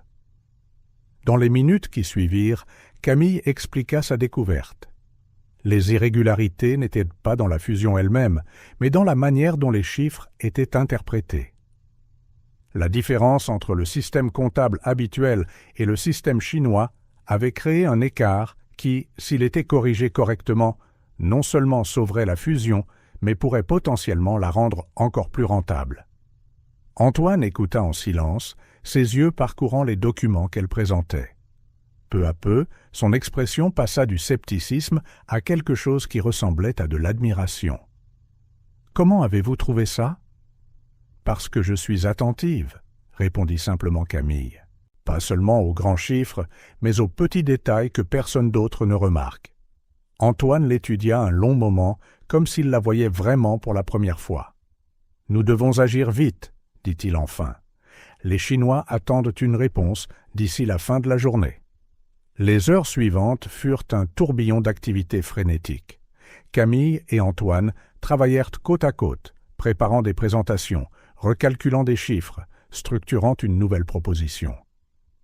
Dans les minutes qui suivirent, Camille expliqua sa découverte. Les irrégularités n'étaient pas dans la fusion elle-même, mais dans la manière dont les chiffres étaient interprétés. La différence entre le système comptable habituel et le système chinois avait créé un écart qui, s'il était corrigé correctement, non seulement sauverait la fusion, mais pourrait potentiellement la rendre encore plus rentable. Antoine écouta en silence, ses yeux parcourant les documents qu'elle présentait. Peu à peu, son expression passa du scepticisme à quelque chose qui ressemblait à de l'admiration. « Comment avez-vous trouvé ça ?»« Parce que je suis attentive, » répondit simplement Camille. « Pas seulement aux grands chiffres, mais aux petits détails que personne d'autre ne remarque. » Antoine l'étudia un long moment, comme s'il la voyait vraiment pour la première fois. « Nous devons agir vite, » dit-il enfin. « Les Chinois attendent une réponse d'ici la fin de la journée. » Les heures suivantes furent un tourbillon d'activités frénétiques. Camille et Antoine travaillèrent côte à côte, préparant des présentations, recalculant des chiffres, structurant une nouvelle proposition.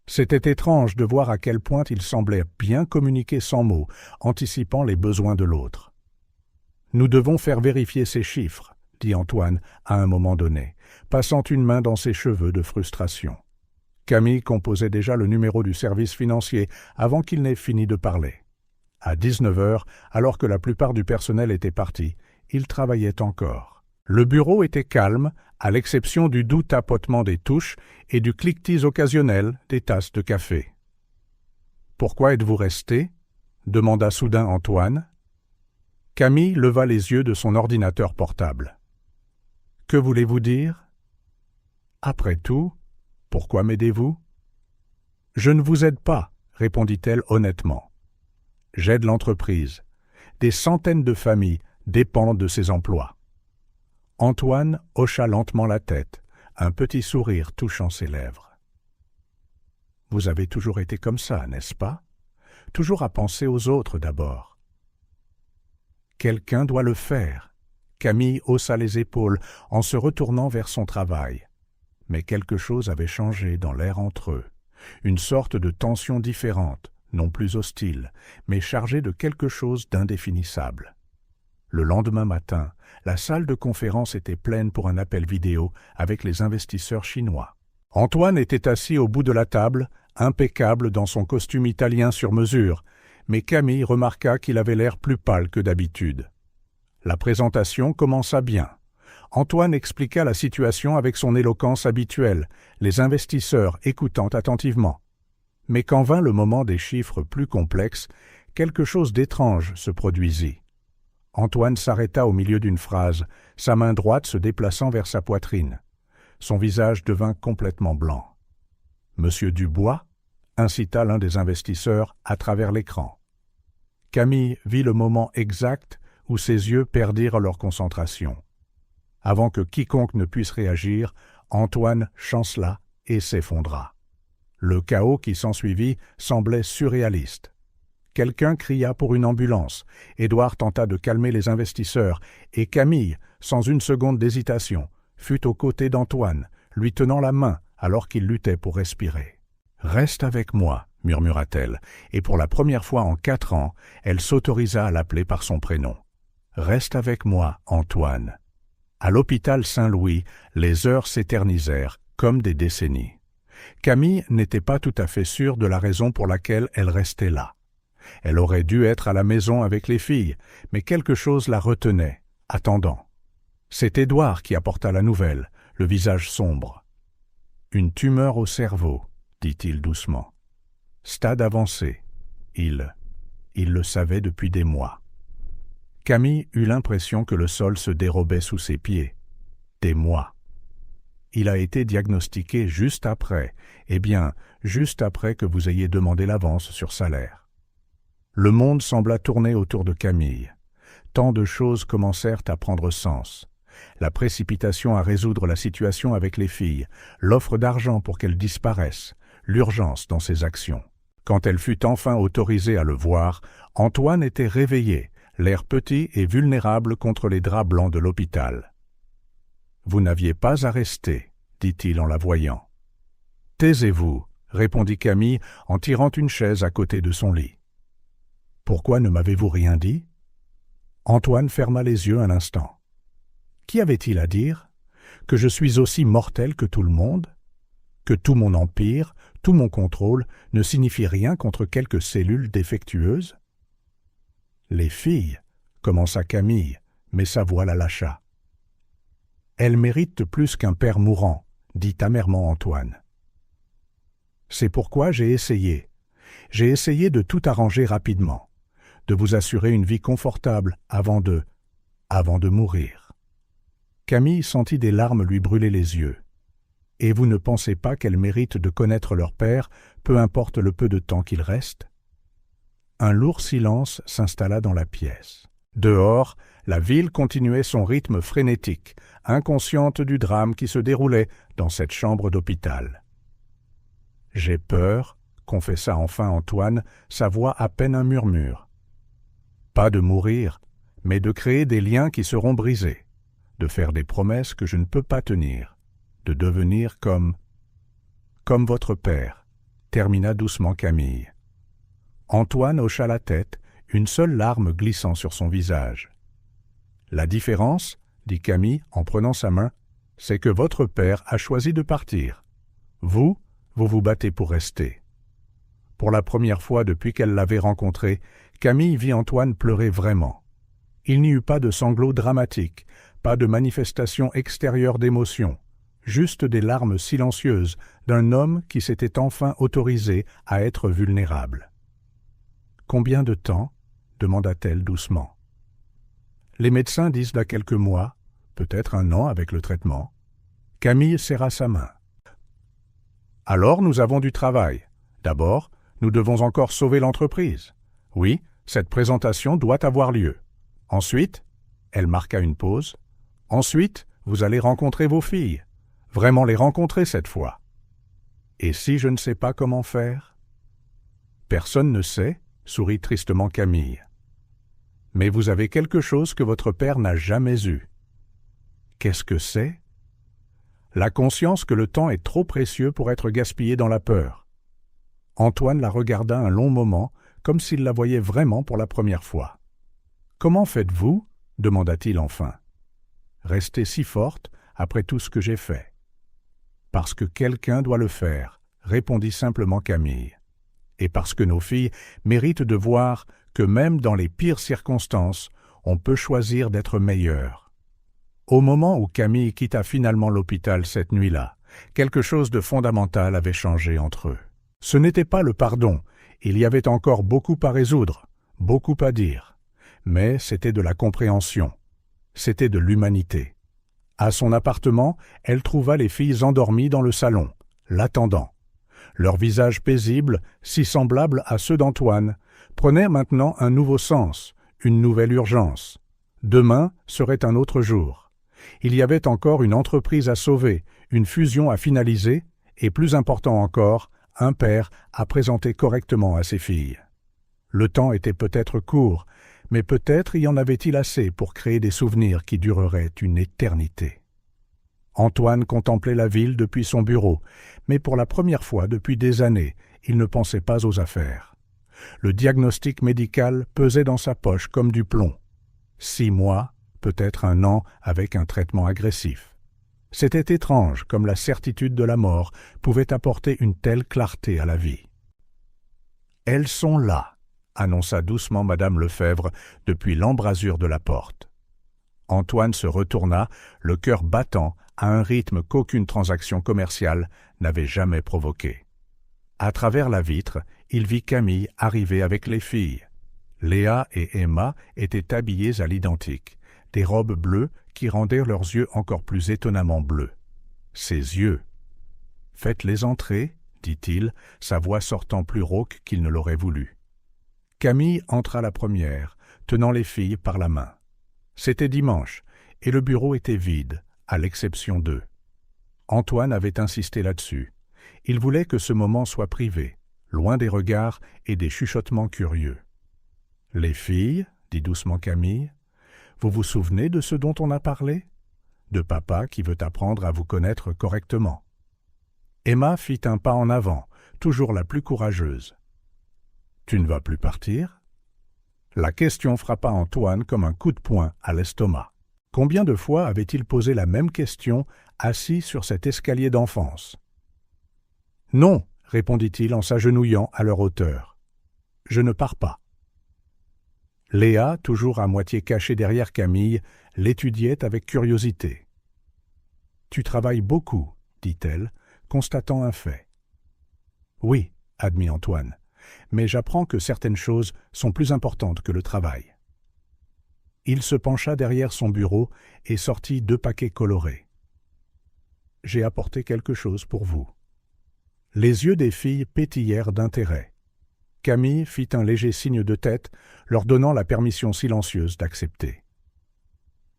C'était étrange de voir à quel point ils semblaient bien communiquer sans mots, anticipant les besoins de l'autre. « Nous devons faire vérifier ces chiffres, » dit Antoine à un moment donné, passant une main dans ses cheveux de frustration. Camille composait déjà le numéro du service financier avant qu'il n'ait fini de parler. À 19 heures, alors que la plupart du personnel était parti, il travaillait encore. Le bureau était calme, à l'exception du doux tapotement des touches et du cliquetis occasionnel des tasses de café. « Pourquoi êtes-vous resté ?» demanda soudain Antoine. Camille leva les yeux de son ordinateur portable. « Que voulez-vous dire ?»« Après tout, pourquoi m'aidez-vous ?»« Je ne vous aide pas, » répondit-elle honnêtement. « J'aide l'entreprise. Des centaines de familles dépendent de ces emplois. » Antoine hocha lentement la tête, un petit sourire touchant ses lèvres. « Vous avez toujours été comme ça, n'est-ce pas? Toujours à penser aux autres d'abord. »« Quelqu'un doit le faire. » Camille haussa les épaules en se retournant vers son travail. Mais quelque chose avait changé dans l'air entre eux, une sorte de tension différente, non plus hostile, mais chargée de quelque chose d'indéfinissable. Le lendemain matin, la salle de conférence était pleine pour un appel vidéo avec les investisseurs chinois. Antoine était assis au bout de la table, impeccable dans son costume italien sur mesure, mais Camille remarqua qu'il avait l'air plus pâle que d'habitude. La présentation commença bien. Antoine expliqua la situation avec son éloquence habituelle, les investisseurs écoutant attentivement. Mais quand vint le moment des chiffres plus complexes, quelque chose d'étrange se produisit. Antoine s'arrêta au milieu d'une phrase, sa main droite se déplaçant vers sa poitrine. Son visage devint complètement blanc. « Monsieur Dubois ?» incita l'un des investisseurs à travers l'écran. Camille vit le moment exact où ses yeux perdirent leur concentration. Avant que quiconque ne puisse réagir, Antoine chancela et s'effondra. Le chaos qui s'ensuivit semblait surréaliste. Quelqu'un cria pour une ambulance. Édouard tenta de calmer les investisseurs, et Camille, sans une seconde d'hésitation, fut aux côtés d'Antoine, lui tenant la main alors qu'il luttait pour respirer. « Reste avec moi », murmura-t-elle, et pour la première fois en 4 ans, elle s'autorisa à l'appeler par son prénom. « Reste avec moi, Antoine. » À l'hôpital Saint-Louis, les heures s'éternisèrent, comme des décennies. Camille n'était pas tout à fait sûre de la raison pour laquelle elle restait là. Elle aurait dû être à la maison avec les filles, mais quelque chose la retenait, attendant. C'est Édouard qui apporta la nouvelle, le visage sombre. « Une tumeur au cerveau », dit-il doucement. « Stade avancé. Il le savait depuis des mois. » Camille eut l'impression que le sol se dérobait sous ses pieds. Des mois. Il a été diagnostiqué juste après, juste après que vous ayez demandé l'avance sur salaire. Le monde sembla tourner autour de Camille. Tant de choses commencèrent à prendre sens. La précipitation à résoudre la situation avec les filles, l'offre d'argent pour qu'elles disparaissent, l'urgence dans ses actions. Quand elle fut enfin autorisée à le voir, Antoine était réveillé, l'air petit et vulnérable contre les draps blancs de l'hôpital. « Vous n'aviez pas à rester, dit-il en la voyant. « Taisez-vous, répondit Camille en tirant une chaise à côté de son lit. « Pourquoi ne m'avez-vous rien dit ?» Antoine ferma les yeux un instant. Qu'y avait-il à dire? Que je suis aussi mortel que tout le monde? Que tout mon empire, tout mon contrôle ne signifie rien contre quelques cellules défectueuses? Les filles, commença Camille, mais sa voix la lâcha. Elles méritent plus qu'un père mourant, dit amèrement Antoine. C'est pourquoi j'ai essayé de tout arranger rapidement, de vous assurer une vie confortable avant de mourir. Camille sentit des larmes lui brûler les yeux. Et vous ne pensez pas qu'elles méritent de connaître leur père, peu importe le peu de temps qu'il reste? Un lourd silence s'installa dans la pièce. Dehors, la ville continuait son rythme frénétique, inconsciente du drame qui se déroulait dans cette chambre d'hôpital. « J'ai peur », confessa enfin Antoine, sa voix à peine un murmure. « Pas de mourir, mais de créer des liens qui seront brisés, de faire des promesses que je ne peux pas tenir, de devenir comme votre père », termina doucement Camille. Antoine hocha la tête, une seule larme glissant sur son visage. « La différence, dit Camille en prenant sa main, c'est que votre père a choisi de partir. Vous vous battez pour rester. » Pour la première fois depuis qu'elle l'avait rencontré, Camille vit Antoine pleurer vraiment. Il n'y eut pas de sanglots dramatiques, pas de manifestation extérieure d'émotion, juste des larmes silencieuses d'un homme qui s'était enfin autorisé à être vulnérable. « Combien de temps ?» demanda-t-elle doucement. « Les médecins disent là quelques mois, peut-être un an avec le traitement. » Camille serra sa main. « Alors nous avons du travail. D'abord, nous devons encore sauver l'entreprise. Oui, cette présentation doit avoir lieu. Ensuite, elle marqua une pause, ensuite, vous allez rencontrer vos filles. Vraiment les rencontrer cette fois. Et si je ne sais pas comment faire ? Personne ne sait, sourit tristement Camille. Mais vous avez quelque chose que votre père n'a jamais eu. Qu'est-ce que c'est ? La conscience que le temps est trop précieux pour être gaspillé dans la peur. Antoine la regarda un long moment, comme s'il la voyait vraiment pour la première fois. « Comment faites-vous » demanda-t-il enfin. « Rester si forte après tout ce que j'ai fait. »« Parce que quelqu'un doit le faire, » répondit simplement Camille. « Et parce que nos filles méritent de voir que même dans les pires circonstances, on peut choisir d'être meilleur. » Au moment où Camille quitta finalement l'hôpital cette nuit-là, quelque chose de fondamental avait changé entre eux. Ce n'était pas le pardon, il y avait encore beaucoup à résoudre, beaucoup à dire, mais c'était de la compréhension, c'était de l'humanité. À son appartement, elle trouva les filles endormies dans le salon, l'attendant. Leurs visages paisibles, si semblables à ceux d'Antoine, prenaient maintenant un nouveau sens, une nouvelle urgence. Demain serait un autre jour. Il y avait encore une entreprise à sauver, une fusion à finaliser, et plus important encore, un père à présenter correctement à ses filles. Le temps était peut-être court, mais peut-être y en avait-il assez pour créer des souvenirs qui dureraient une éternité. Antoine contemplait la ville depuis son bureau, mais pour la première fois depuis des années, il ne pensait pas aux affaires. Le diagnostic médical pesait dans sa poche comme du plomb. 6 mois, peut-être un an avec un traitement agressif. C'était étrange comme la certitude de la mort pouvait apporter une telle clarté à la vie. « Elles sont là », annonça doucement madame Lefebvre depuis l'embrasure de la porte. Antoine se retourna, le cœur battant à un rythme qu'aucune transaction commerciale n'avait jamais provoqué. À travers la vitre, il vit Camille arriver avec les filles. Léa et Emma étaient habillées à l'identique, des robes bleues qui rendaient leurs yeux encore plus étonnamment bleus. Ses yeux. « Faites-les entrer, » dit-il, sa voix sortant plus rauque qu'il ne l'aurait voulu. Camille entra la première, tenant les filles par la main. C'était dimanche, et le bureau était vide, à l'exception d'eux. Antoine avait insisté là-dessus. Il voulait que ce moment soit privé, loin des regards et des chuchotements curieux. « Les filles, » dit doucement Camille, « vous vous souvenez de ce dont on a parlé ? De papa qui veut apprendre à vous connaître correctement. » Emma fit un pas en avant, toujours la plus courageuse. « Tu ne vas plus partir ?» La question frappa Antoine comme un coup de poing à l'estomac. Combien de fois avait-il posé la même question, assis sur cet escalier d'enfance ? « Non, » répondit-il en s'agenouillant à leur hauteur. « Je ne pars pas. » Léa, toujours à moitié cachée derrière Camille, l'étudiait avec curiosité. « Tu travailles beaucoup, » dit-elle, constatant un fait. « Oui, » admit Antoine, « mais j'apprends que certaines choses sont plus importantes que le travail. » Il se pencha derrière son bureau et sortit 2 paquets colorés. « J'ai apporté quelque chose pour vous. » Les yeux des filles pétillèrent d'intérêt. Camille fit un léger signe de tête, leur donnant la permission silencieuse d'accepter.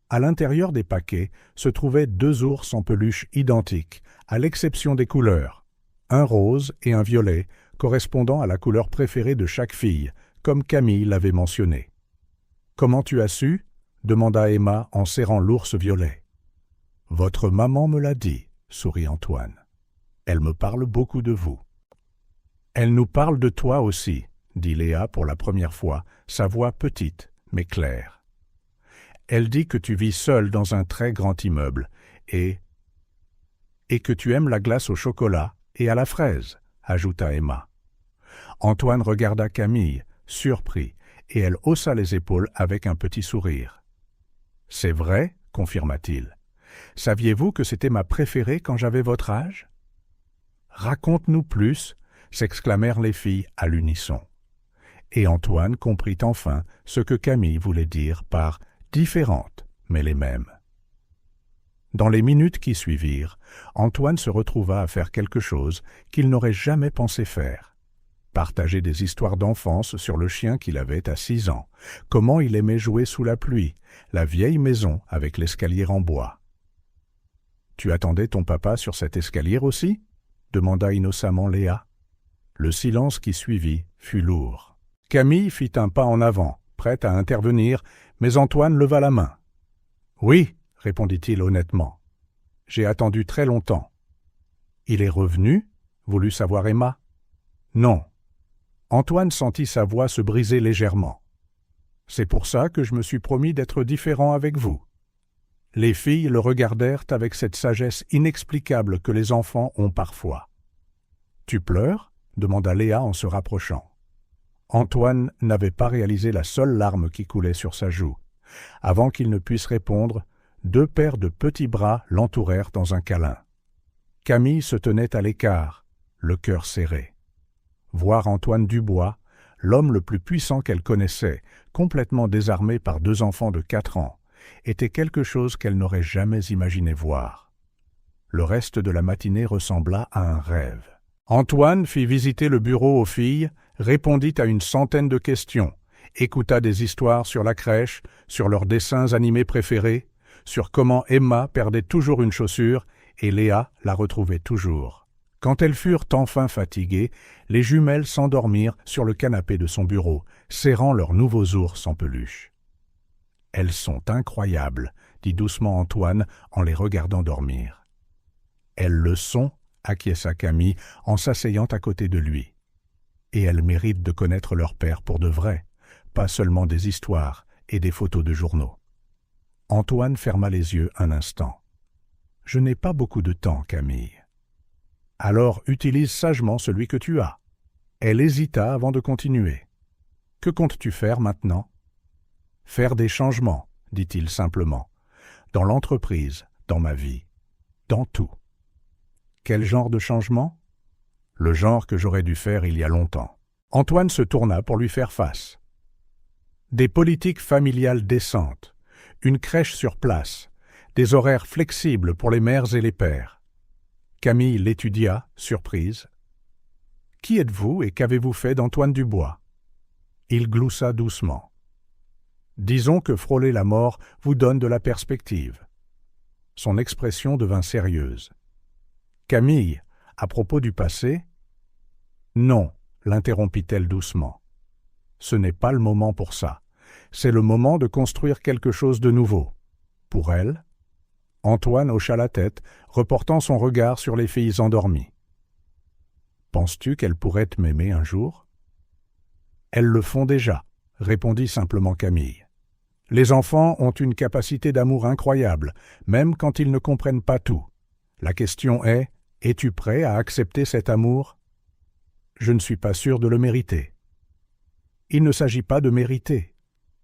À l'intérieur des paquets se trouvaient 2 ours en peluche identiques, à l'exception des couleurs, un rose et un violet, correspondant à la couleur préférée de chaque fille, comme Camille l'avait mentionné. « Comment tu as su ?» demanda Emma en serrant l'ours violet. « Votre maman me l'a dit, » sourit Antoine. « Elle me parle beaucoup de vous. »« Elle nous parle de toi aussi, » dit Léa pour la première fois, sa voix petite mais claire. « Elle dit que tu vis seule dans un très grand immeuble et que tu aimes la glace au chocolat et à la fraise, » ajouta Emma. Antoine regarda Camille, surpris, et elle haussa les épaules avec un petit sourire. « C'est vrai, » confirma-t-il. « Saviez-vous que c'était ma préférée quand j'avais votre âge ?»« Raconte-nous plus !» s'exclamèrent les filles à l'unisson. Et Antoine comprit enfin ce que Camille voulait dire par « différentes, mais les mêmes ». Dans les minutes qui suivirent, Antoine se retrouva à faire quelque chose qu'il n'aurait jamais pensé faire. Partager des histoires d'enfance sur le chien qu'il avait à 6 ans, comment il aimait jouer sous la pluie, la vieille maison avec l'escalier en bois. « Tu attendais ton papa sur cet escalier aussi ?» demanda innocemment Léa. Le silence qui suivit fut lourd. Camille fit un pas en avant, prête à intervenir, mais Antoine leva la main. « Oui, » répondit-il honnêtement. « J'ai attendu très longtemps. »« Il est revenu ?» voulut savoir Emma. « Non. » Antoine sentit sa voix se briser légèrement. « C'est pour ça que je me suis promis d'être différent avec vous. » Les filles le regardèrent avec cette sagesse inexplicable que les enfants ont parfois. « Tu pleures ?» demanda Léa en se rapprochant. Antoine n'avait pas réalisé la seule larme qui coulait sur sa joue. Avant qu'il ne puisse répondre, 2 paires de petits bras l'entourèrent dans un câlin. Camille se tenait à l'écart, le cœur serré. Voir Antoine Dubois, l'homme le plus puissant qu'elle connaissait, complètement désarmé par 2 enfants de 4 ans, était quelque chose qu'elle n'aurait jamais imaginé voir. Le reste de la matinée ressembla à un rêve. Antoine fit visiter le bureau aux filles, répondit à une centaine de questions, écouta des histoires sur la crèche, sur leurs dessins animés préférés, sur comment Emma perdait toujours une chaussure et Léa la retrouvait toujours. Quand elles furent enfin fatiguées, les jumelles s'endormirent sur le canapé de son bureau, serrant leurs nouveaux ours en peluche. « Elles sont incroyables, » dit doucement Antoine en les regardant dormir. « Elles le sont, » acquiesça Camille en s'asseyant à côté de lui. « Et elles méritent de connaître leur père pour de vrai, pas seulement des histoires et des photos de journaux. » Antoine ferma les yeux un instant. « Je n'ai pas beaucoup de temps, Camille. »« Alors utilise sagement celui que tu as. » Elle hésita avant de continuer. « Que comptes-tu faire maintenant ? Faire des changements, dit-il simplement. Dans l'entreprise, dans ma vie, dans tout. Quel genre de changement ? Le genre que j'aurais dû faire il y a longtemps. Antoine se tourna pour lui faire face. Des politiques familiales décentes, une crèche sur place, des horaires flexibles pour les mères et les pères. Camille l'étudia, surprise. « Qui êtes-vous et qu'avez-vous fait d'Antoine Dubois ?» Il gloussa doucement. « Disons que frôler la mort vous donne de la perspective. » Son expression devint sérieuse. « Camille, à propos du passé ?»« Non, l'interrompit-elle doucement. Ce n'est pas le moment pour ça. C'est le moment de construire quelque chose de nouveau. Pour elle. » Antoine hocha la tête, reportant son regard sur les filles endormies. « Penses-tu qu'elles pourraient m'aimer un jour ?»« Elles le font déjà, » répondit simplement Camille. « Les enfants ont une capacité d'amour incroyable, même quand ils ne comprennent pas tout. La question est, es-tu prêt à accepter cet amour ? Je ne suis pas sûr de le mériter. » Il ne s'agit pas de mériter.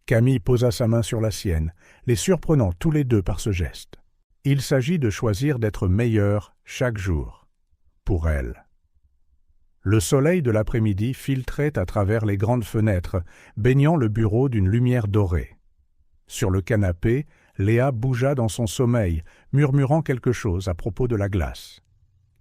Camille posa sa main sur la sienne, les surprenant tous les deux par ce geste. Il s'agit de choisir d'être meilleur chaque jour. Pour elle. Le soleil de l'après-midi filtrait à travers les grandes fenêtres, baignant le bureau d'une lumière dorée. Sur le canapé, Léa bougea dans son sommeil, murmurant quelque chose à propos de la glace.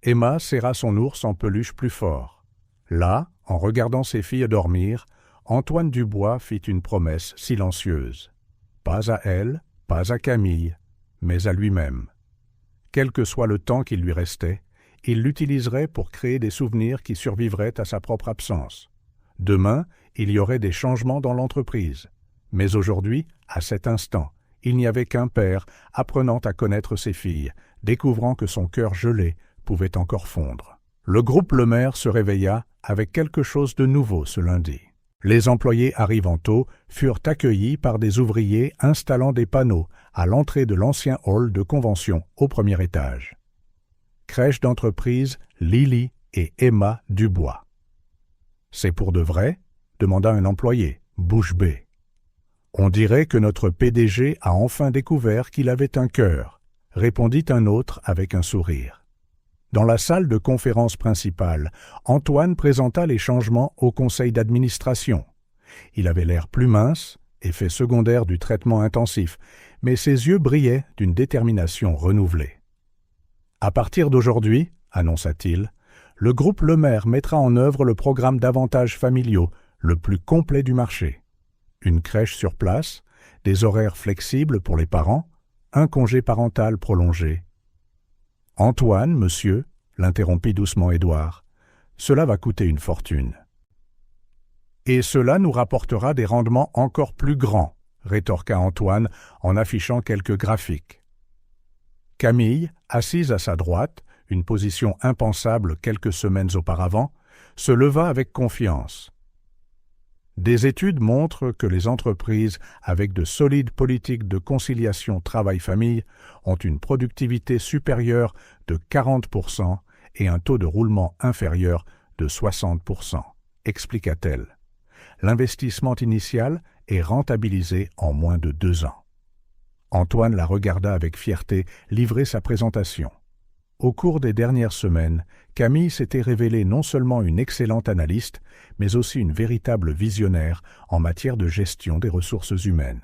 Emma serra son ours en peluche plus fort. Là, en regardant ses filles dormir, Antoine Dubois fit une promesse silencieuse. Pas à elle, pas à Camille, mais à lui-même. Quel que soit le temps qu'il lui restait, il l'utiliserait pour créer des souvenirs qui survivraient à sa propre absence. Demain, il y aurait des changements dans l'entreprise. Mais aujourd'hui, à cet instant, il n'y avait qu'un père apprenant à connaître ses filles, découvrant que son cœur gelé pouvait encore fondre. Le groupe Lemaire se réveilla avec quelque chose de nouveau ce lundi. Les employés arrivant tôt furent accueillis par des ouvriers installant des panneaux à l'entrée de l'ancien hall de convention au premier étage. Crèche d'entreprise Lily et Emma Dubois. « C'est pour de vrai ?» demanda un employé, bouche bée. « On dirait que notre PDG a enfin découvert qu'il avait un cœur », répondit un autre avec un sourire. Dans la salle de conférence principale, Antoine présenta les changements au conseil d'administration. Il avait l'air plus mince, effet secondaire du traitement intensif, mais ses yeux brillaient d'une détermination renouvelée. « À partir d'aujourd'hui, annonça-t-il, le groupe Lemaire mettra en œuvre le programme d'avantages familiaux le plus complet du marché. Une crèche sur place, des horaires flexibles pour les parents, un congé parental prolongé. » « Antoine, monsieur, » l'interrompit doucement Édouard, « cela va coûter une fortune. »« Et cela nous rapportera des rendements encore plus grands, » rétorqua Antoine en affichant quelques graphiques. Camille, assise à sa droite, une position impensable quelques semaines auparavant, se leva avec confiance. Des études montrent que les entreprises avec de solides politiques de conciliation travail-famille ont une productivité supérieure de 40% et un taux de roulement inférieur de 60%, expliqua-t-elle. L'investissement initial est rentabilisé en moins de 2 ans. Antoine la regarda avec fierté livrer sa présentation. Au cours des dernières semaines, Camille s'était révélée non seulement une excellente analyste, mais aussi une véritable visionnaire en matière de gestion des ressources humaines.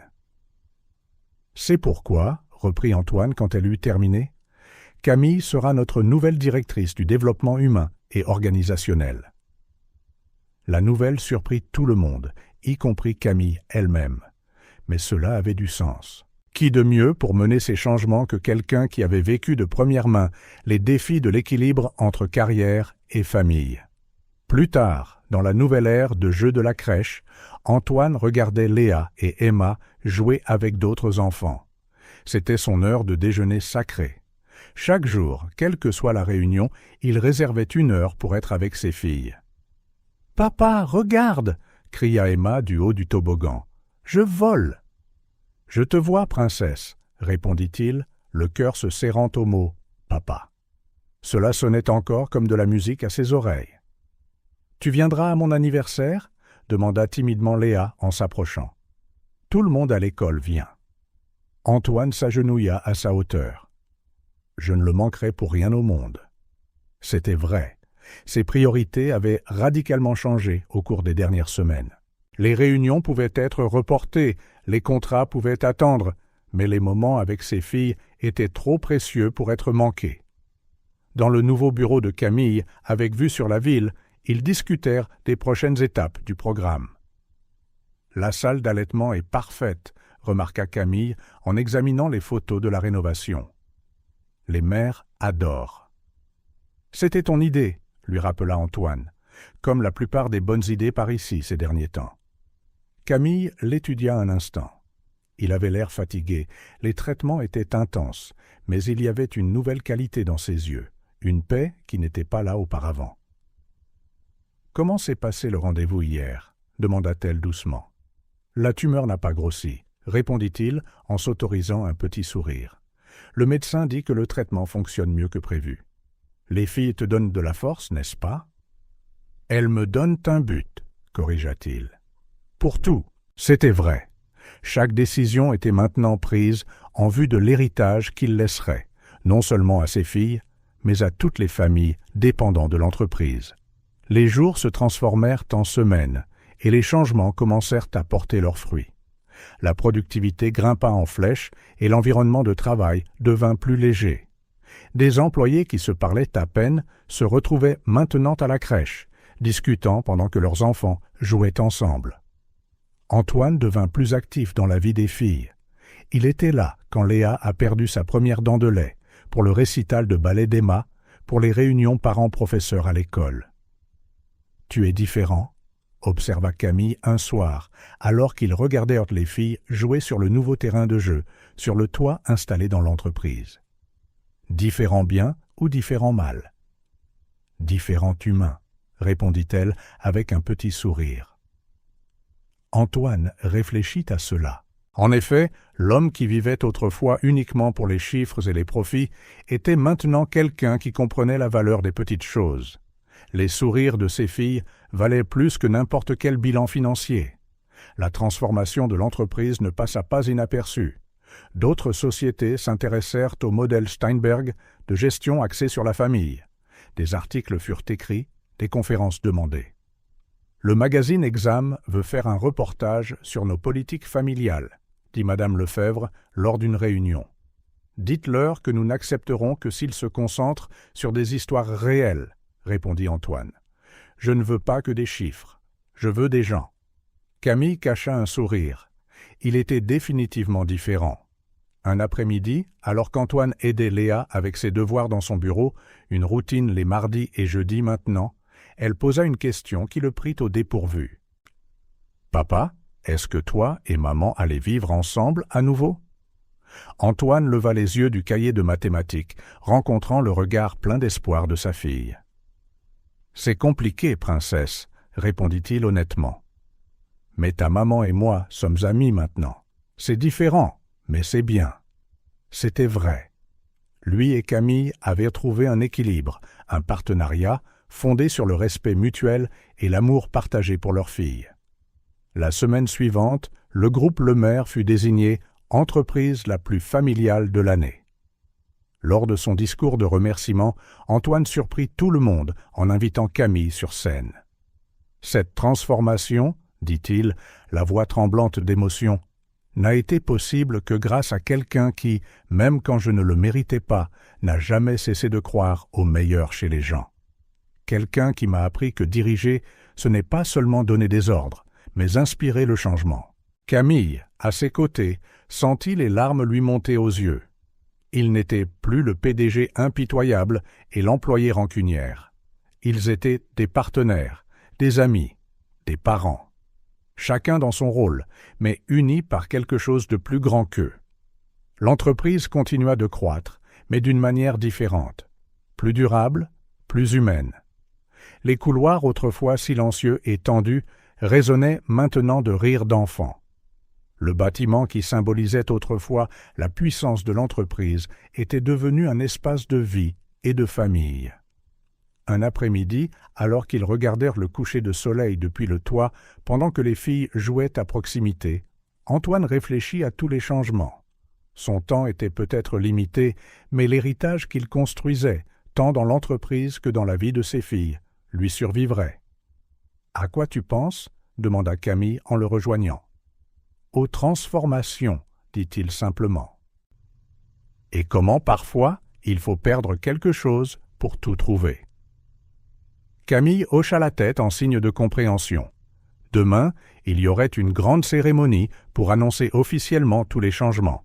« C'est pourquoi, » reprit Antoine quand elle eut terminé, « Camille sera notre nouvelle directrice du développement humain et organisationnel. » La nouvelle surprit tout le monde, y compris Camille elle-même. Mais cela avait du sens. Qui de mieux pour mener ces changements que quelqu'un qui avait vécu de première main les défis de l'équilibre entre carrière et famille. Plus tard, dans la nouvelle ère de jeu de la crèche, Antoine regardait Léa et Emma jouer avec d'autres enfants. C'était son heure de déjeuner sacrée. Chaque jour, quelle que soit la réunion, il réservait 1 heure pour être avec ses filles. « Papa, regarde !» cria Emma du haut du toboggan. « Je vole !»« Je te vois, princesse !» répondit-il, le cœur se serrant au mot « papa ». Cela sonnait encore comme de la musique à ses oreilles. « Tu viendras à mon anniversaire ? demanda timidement Léa en s'approchant. « Tout le monde à l'école vient. » Antoine s'agenouilla à sa hauteur. « Je ne le manquerai pour rien au monde. » C'était vrai. Ses priorités avaient radicalement changé au cours des dernières semaines. Les réunions pouvaient être reportées, les contrats pouvaient attendre, mais les moments avec ses filles étaient trop précieux pour être manqués. Dans le nouveau bureau de Camille, avec vue sur la ville, ils discutèrent des prochaines étapes du programme. « La salle d'allaitement est parfaite », remarqua Camille en examinant les photos de la rénovation. « Les mères adorent. »« C'était ton idée », lui rappela Antoine, comme la plupart des bonnes idées par ici ces derniers temps. Camille l'étudia un instant. Il avait l'air fatigué, les traitements étaient intenses, mais il y avait une nouvelle qualité dans ses yeux, une paix qui n'était pas là auparavant. « Comment s'est passé le rendez-vous hier ?» demanda-t-elle doucement. « La tumeur n'a pas grossi, » répondit-il en s'autorisant un petit sourire. « Le médecin dit que le traitement fonctionne mieux que prévu. Les filles te donnent de la force, n'est-ce pas ? »« Elles me donnent un but, » corrigea-t-il. Pour tout, c'était vrai. Chaque décision était maintenant prise en vue de l'héritage qu'il laisserait, non seulement à ses filles, mais à toutes les familles dépendant de l'entreprise. Les jours se transformèrent en semaines, et les changements commencèrent à porter leurs fruits. La productivité grimpa en flèche et l'environnement de travail devint plus léger. Des employés qui se parlaient à peine se retrouvaient maintenant à la crèche, discutant pendant que leurs enfants jouaient ensemble. Antoine devint plus actif dans la vie des filles. Il était là quand Léa a perdu sa première dent de lait, pour le récital de ballet d'Emma, pour les réunions parents-professeurs à l'école. « Tu es différent », observa Camille un soir, alors qu'ils regardèrent les filles jouer sur le nouveau terrain de jeu, sur le toit installé dans l'entreprise. « Différent bien ou différent mal ?»« Différent humain », répondit-elle avec un petit sourire. Antoine réfléchit à cela. En effet, l'homme qui vivait autrefois uniquement pour les chiffres et les profits était maintenant quelqu'un qui comprenait la valeur des petites choses. Les sourires de ses filles valaient plus que n'importe quel bilan financier. La transformation de l'entreprise ne passa pas inaperçue. D'autres sociétés s'intéressèrent au modèle Steinberg de gestion axée sur la famille. Des articles furent écrits, des conférences demandées. « Le magazine Exam veut faire un reportage sur nos politiques familiales, » dit Madame Lefebvre lors d'une réunion. « Dites-leur que nous n'accepterons que s'ils se concentrent sur des histoires réelles, » répondit Antoine. « Je ne veux pas que des chiffres, je veux des gens. » Camille cacha un sourire. Il était définitivement différent. Un après-midi, alors qu'Antoine aidait Léa avec ses devoirs dans son bureau, une routine les mardis et jeudis maintenant, elle posa une question qui le prit au dépourvu. « Papa, est-ce que toi et maman allez vivre ensemble à nouveau ?» Antoine leva les yeux du cahier de mathématiques, rencontrant le regard plein d'espoir de sa fille. « C'est compliqué, princesse, » répondit-il honnêtement. « Mais ta maman et moi sommes amis maintenant. C'est différent, mais c'est bien. » C'était vrai. Lui et Camille avaient trouvé un équilibre, un partenariat, fondé sur le respect mutuel et l'amour partagé pour leur fille. La semaine suivante, le groupe Lemaire fut désigné entreprise la plus familiale de l'année. Lors de son discours de remerciement, Antoine surprit tout le monde en invitant Camille sur scène. « Cette transformation, dit-il, la voix tremblante d'émotion, n'a été possible que grâce à quelqu'un qui, même quand je ne le méritais pas, n'a jamais cessé de croire au meilleur chez les gens. Quelqu'un qui m'a appris que diriger, ce n'est pas seulement donner des ordres, mais inspirer le changement. » Camille, à ses côtés, sentit les larmes lui monter aux yeux. Il n'était plus le PDG impitoyable et l'employé rancunière. Ils étaient des partenaires, des amis, des parents. Chacun dans son rôle, mais unis par quelque chose de plus grand qu'eux. L'entreprise continua de croître, mais d'une manière différente, plus durable, plus humaine. Les couloirs autrefois silencieux et tendus résonnaient maintenant de rires d'enfants. Le bâtiment qui symbolisait autrefois la puissance de l'entreprise était devenu un espace de vie et de famille. un après-midi, alors qu'ils regardèrent le coucher de soleil depuis le toit, pendant que les filles jouaient à proximité, Antoine réfléchit à tous les changements. Son temps était peut-être limité, mais l'héritage qu'il construisait, tant dans l'entreprise que dans la vie de ses filles, lui survivrait. « À quoi tu penses » demanda Camille en le rejoignant. « Aux transformations, dit-il simplement. Et comment parfois il faut perdre quelque chose pour tout trouver. » Camille hocha la tête en signe de compréhension. Demain, il y aurait une grande cérémonie pour annoncer officiellement tous les changements.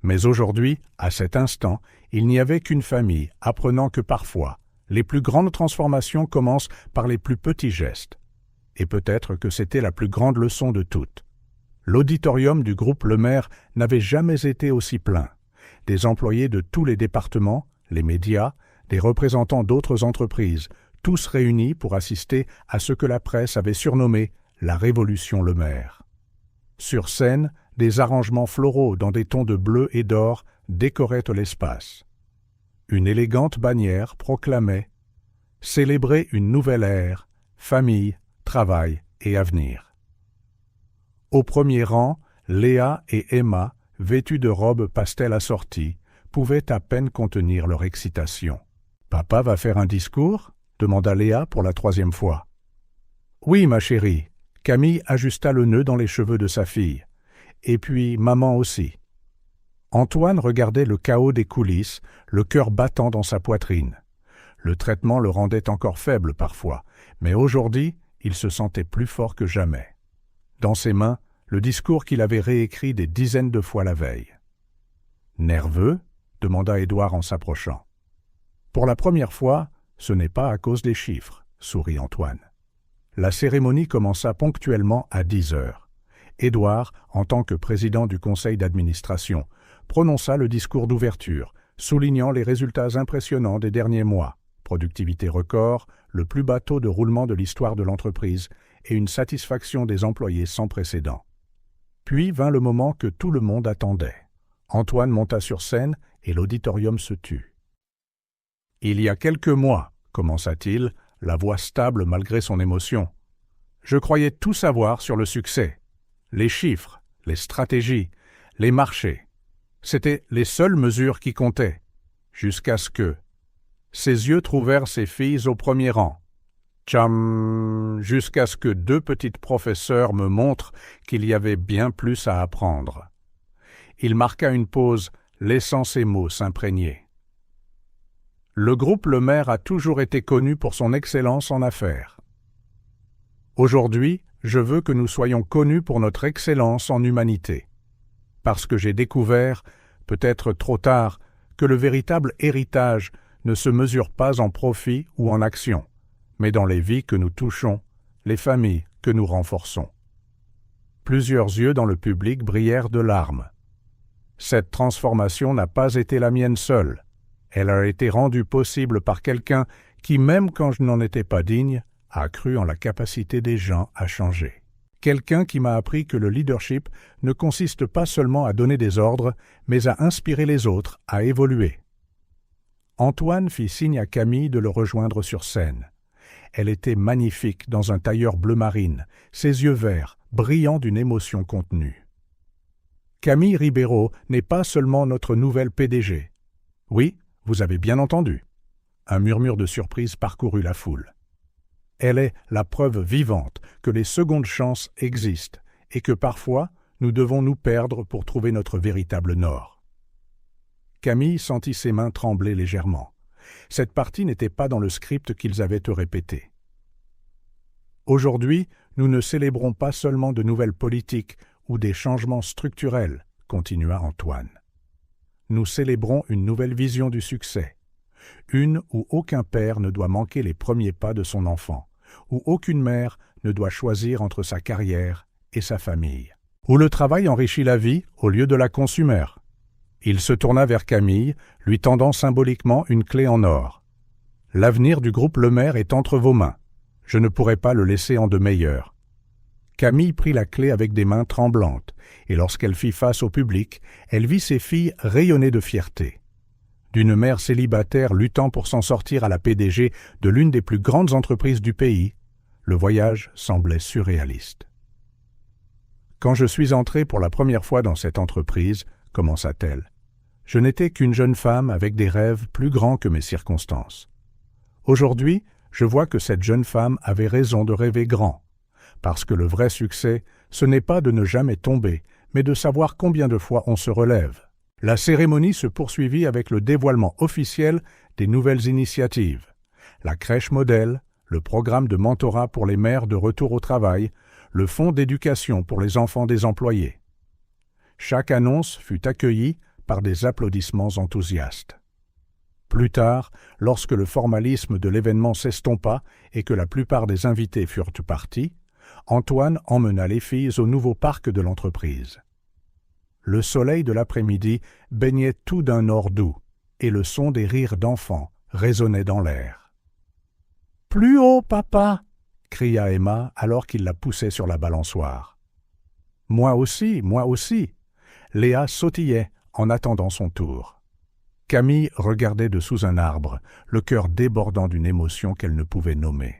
Mais aujourd'hui, à cet instant, il n'y avait qu'une famille, apprenant que parfois, les plus grandes transformations commencent par les plus petits gestes. Et peut-être que c'était la plus grande leçon de toutes. L'auditorium du groupe Lemaire n'avait jamais été aussi plein. Des employés de tous les départements, les médias, des représentants d'autres entreprises, tous réunis pour assister à ce que la presse avait surnommé la Révolution Lemaire. Sur scène, des arrangements floraux dans des tons de bleu et d'or décoraient l'espace. Une élégante bannière proclamait « Célébrer une nouvelle ère, famille, travail et avenir ». Au premier rang, Léa et Emma, vêtues de robes pastel assorties, pouvaient à peine contenir leur excitation. « Papa va faire un discours ?» demanda Léa pour la 3e fois. « Oui, ma chérie. » Camille ajusta le nœud dans les cheveux de sa fille. « Et puis maman aussi. » Antoine regardait le chaos des coulisses, le cœur battant dans sa poitrine. Le traitement le rendait encore faible parfois, mais aujourd'hui, il se sentait plus fort que jamais. Dans ses mains, le discours qu'il avait réécrit des dizaines de fois la veille. « Nerveux ?» demanda Édouard en s'approchant. « Pour la première fois, ce n'est pas à cause des chiffres, » sourit Antoine. La cérémonie commença ponctuellement à 10 heures. Édouard, en tant que président du conseil d'administration, prononça le discours d'ouverture, soulignant les résultats impressionnants des derniers mois, productivité record, le plus bas taux de roulement de l'histoire de l'entreprise et une satisfaction des employés sans précédent. Puis vint le moment que tout le monde attendait. Antoine monta sur scène et l'auditorium se tut. « Il y a quelques mois, commença-t-il, la voix stable malgré son émotion, je croyais tout savoir sur le succès. Les chiffres, les stratégies, les marchés. C'étaient les seules mesures qui comptaient. Jusqu'à ce que... Ses yeux trouvèrent ses filles au premier rang. Tcham, jusqu'à ce que 2 petites professeurs me montrent qu'il y avait bien plus à apprendre. Il marqua une pause, laissant ses mots s'imprégner. Le groupe Lemaire a toujours été connu pour son excellence en affaires. Aujourd'hui, je veux que nous soyons connus pour notre excellence en humanité. Parce que j'ai découvert, peut-être trop tard, que le véritable héritage ne se mesure pas en profit ou en action, mais dans les vies que nous touchons, les familles que nous renforçons. » Plusieurs yeux dans le public brillèrent de larmes. Cette transformation n'a pas été la mienne seule. Elle a été rendue possible par quelqu'un qui, même quand je n'en étais pas digne, a cru en la capacité des gens à changer. Quelqu'un qui m'a appris que le leadership ne consiste pas seulement à donner des ordres, mais à inspirer les autres à évoluer. Antoine fit signe à Camille de le rejoindre sur scène. Elle était magnifique dans un tailleur bleu marine, ses yeux verts, brillants d'une émotion contenue. Camille Ribeiro n'est pas seulement notre nouvelle PDG. Oui, vous avez bien entendu. Un murmure de surprise parcourut la foule. Elle est la preuve vivante que les secondes chances existent et que parfois nous devons nous perdre pour trouver notre véritable nord. Camille sentit ses mains trembler légèrement. Cette partie n'était pas dans le script qu'ils avaient répété. Aujourd'hui, nous ne célébrons pas seulement de nouvelles politiques ou des changements structurels, continua Antoine. Nous célébrons une nouvelle vision du succès, une où aucun père ne doit manquer les premiers pas de son enfant, où aucune mère ne doit choisir entre sa carrière et sa famille, où le travail enrichit la vie au lieu de la consumer. Il se tourna vers Camille, lui tendant symboliquement une clé en or. « L'avenir du groupe Lemaire est entre vos mains. Je ne pourrai pas le laisser en de meilleurs. » Camille prit la clé avec des mains tremblantes, et lorsqu'elle fit face au public, elle vit ses filles rayonner de fierté. d'une mère célibataire luttant pour s'en sortir à la PDG de l'une des plus grandes entreprises du pays, le voyage semblait surréaliste. « Quand je suis entré pour la première fois dans cette entreprise, commença-t-elle, je n'étais qu'une jeune femme avec des rêves plus grands que mes circonstances. Aujourd'hui, je vois que cette jeune femme avait raison de rêver grand, parce que le vrai succès, ce n'est pas de ne jamais tomber, mais de savoir combien de fois on se relève. » La cérémonie se poursuivit avec le dévoilement officiel des nouvelles initiatives. La crèche modèle, le programme de mentorat pour les mères de retour au travail, le fonds d'éducation pour les enfants des employés. Chaque annonce fut accueillie par des applaudissements enthousiastes. Plus tard, lorsque le formalisme de l'événement s'estompa et que la plupart des invités furent partis, Antoine emmena les filles au nouveau parc de l'entreprise. Le soleil de l'après-midi baignait tout d'un or doux, et le son des rires d'enfants résonnait dans l'air. « Plus haut, papa !» cria Emma alors qu'il la poussait sur la balançoire. « Moi aussi, moi aussi !» Léa sautillait en attendant son tour. Camille regardait de sous un arbre, le cœur débordant d'une émotion qu'elle ne pouvait nommer.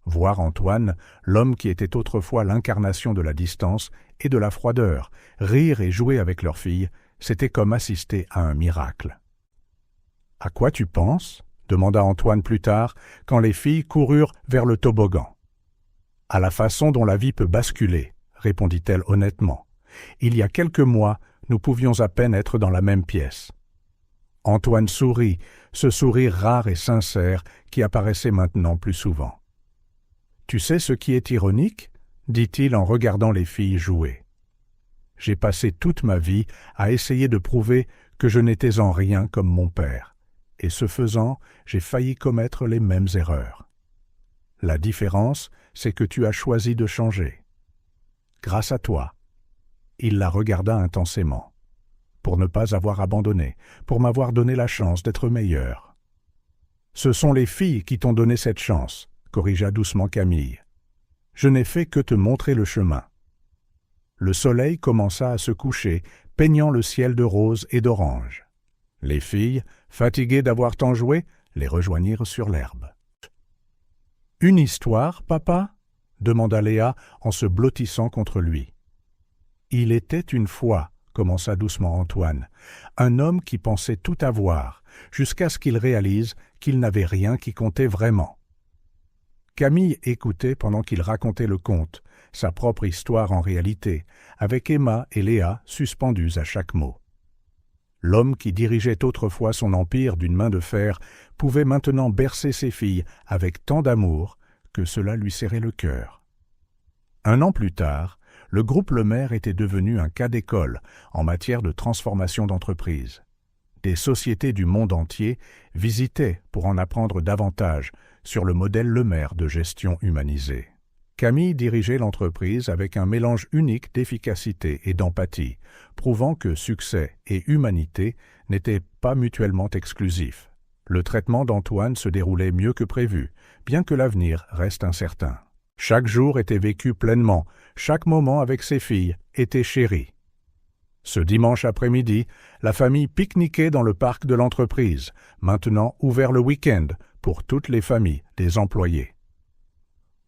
Voir Antoine, l'homme qui était autrefois l'incarnation de la distance et de la froideur, rire et jouer avec leur fille, c'était comme assister à un miracle. « À quoi tu penses ?» demanda Antoine plus tard, quand les filles coururent vers le toboggan. « À la façon dont la vie peut basculer, » répondit-elle honnêtement. « Il y a quelques mois, nous pouvions à peine être dans la même pièce. » Antoine sourit, ce sourire rare et sincère qui apparaissait maintenant plus souvent. « Tu sais ce qui est ironique ?» dit-il en regardant les filles jouer. « J'ai passé toute ma vie à essayer de prouver que je n'étais en rien comme mon père, et ce faisant, j'ai failli commettre les mêmes erreurs. La différence, c'est que tu as choisi de changer. Grâce à toi. » Il la regarda intensément. « Pour ne pas avoir abandonné, pour m'avoir donné la chance d'être meilleur. »« Ce sont les filles qui t'ont donné cette chance, » corrigea doucement Camille. « Je n'ai fait que te montrer le chemin. » Le soleil commença à se coucher, peignant le ciel de rose et d'orange. Les filles, fatiguées d'avoir tant joué, les rejoignirent sur l'herbe. « Une histoire, papa ?» demanda Léa en se blottissant contre lui. « Il était une fois, » commença doucement Antoine, « un homme qui pensait tout avoir, jusqu'à ce qu'il réalise qu'il n'avait rien qui comptait vraiment. » Camille écoutait pendant qu'il racontait le conte, sa propre histoire en réalité, avec Emma et Léa suspendues à chaque mot. L'homme qui dirigeait autrefois son empire d'une main de fer pouvait maintenant bercer ses filles avec tant d'amour que cela lui serrait le cœur. Un an plus tard, le groupe Lemaire était devenu un cas d'école en matière de transformation d'entreprise. Des sociétés du monde entier visitaient pour en apprendre davantage sur le modèle Lemaire de gestion humanisée. Camille dirigeait l'entreprise avec un mélange unique d'efficacité et d'empathie, prouvant que succès et humanité n'étaient pas mutuellement exclusifs. Le traitement d'Antoine se déroulait mieux que prévu, bien que l'avenir reste incertain. Chaque jour était vécu pleinement, chaque moment avec ses filles était chéri. Ce dimanche après-midi, la famille pique-niquait dans le parc de l'entreprise, maintenant ouvert le week-end pour toutes les familles des employés.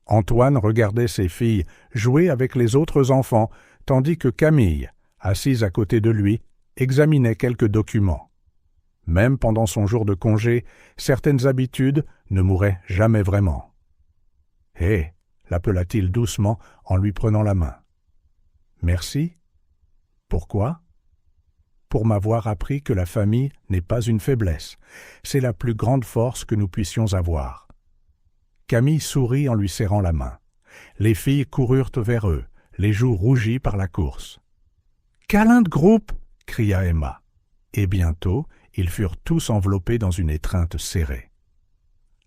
Antoine regardait ses filles jouer avec les autres enfants, tandis que Camille, assise à côté de lui, examinait quelques documents. Même pendant son jour de congé, certaines habitudes ne mouraient jamais vraiment. « Hé !» l'appela-t-il doucement en lui prenant la main. « Merci. Pourquoi ? Pour m'avoir appris que la famille n'est pas une faiblesse. C'est la plus grande force que nous puissions avoir. » Camille sourit en lui serrant la main. Les filles coururent vers eux, les joues rougies par la course. « Câlin de groupe !» cria Emma. Et bientôt, ils furent tous enveloppés dans une étreinte serrée.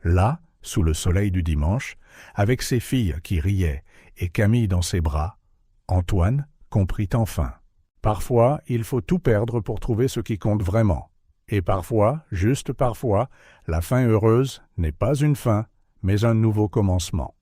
Là, sous le soleil du dimanche, avec ses filles qui riaient et Camille dans ses bras, Antoine comprit enfin. Parfois, il faut tout perdre pour trouver ce qui compte vraiment. Et parfois, juste parfois, la fin heureuse n'est pas une fin, mais un nouveau commencement.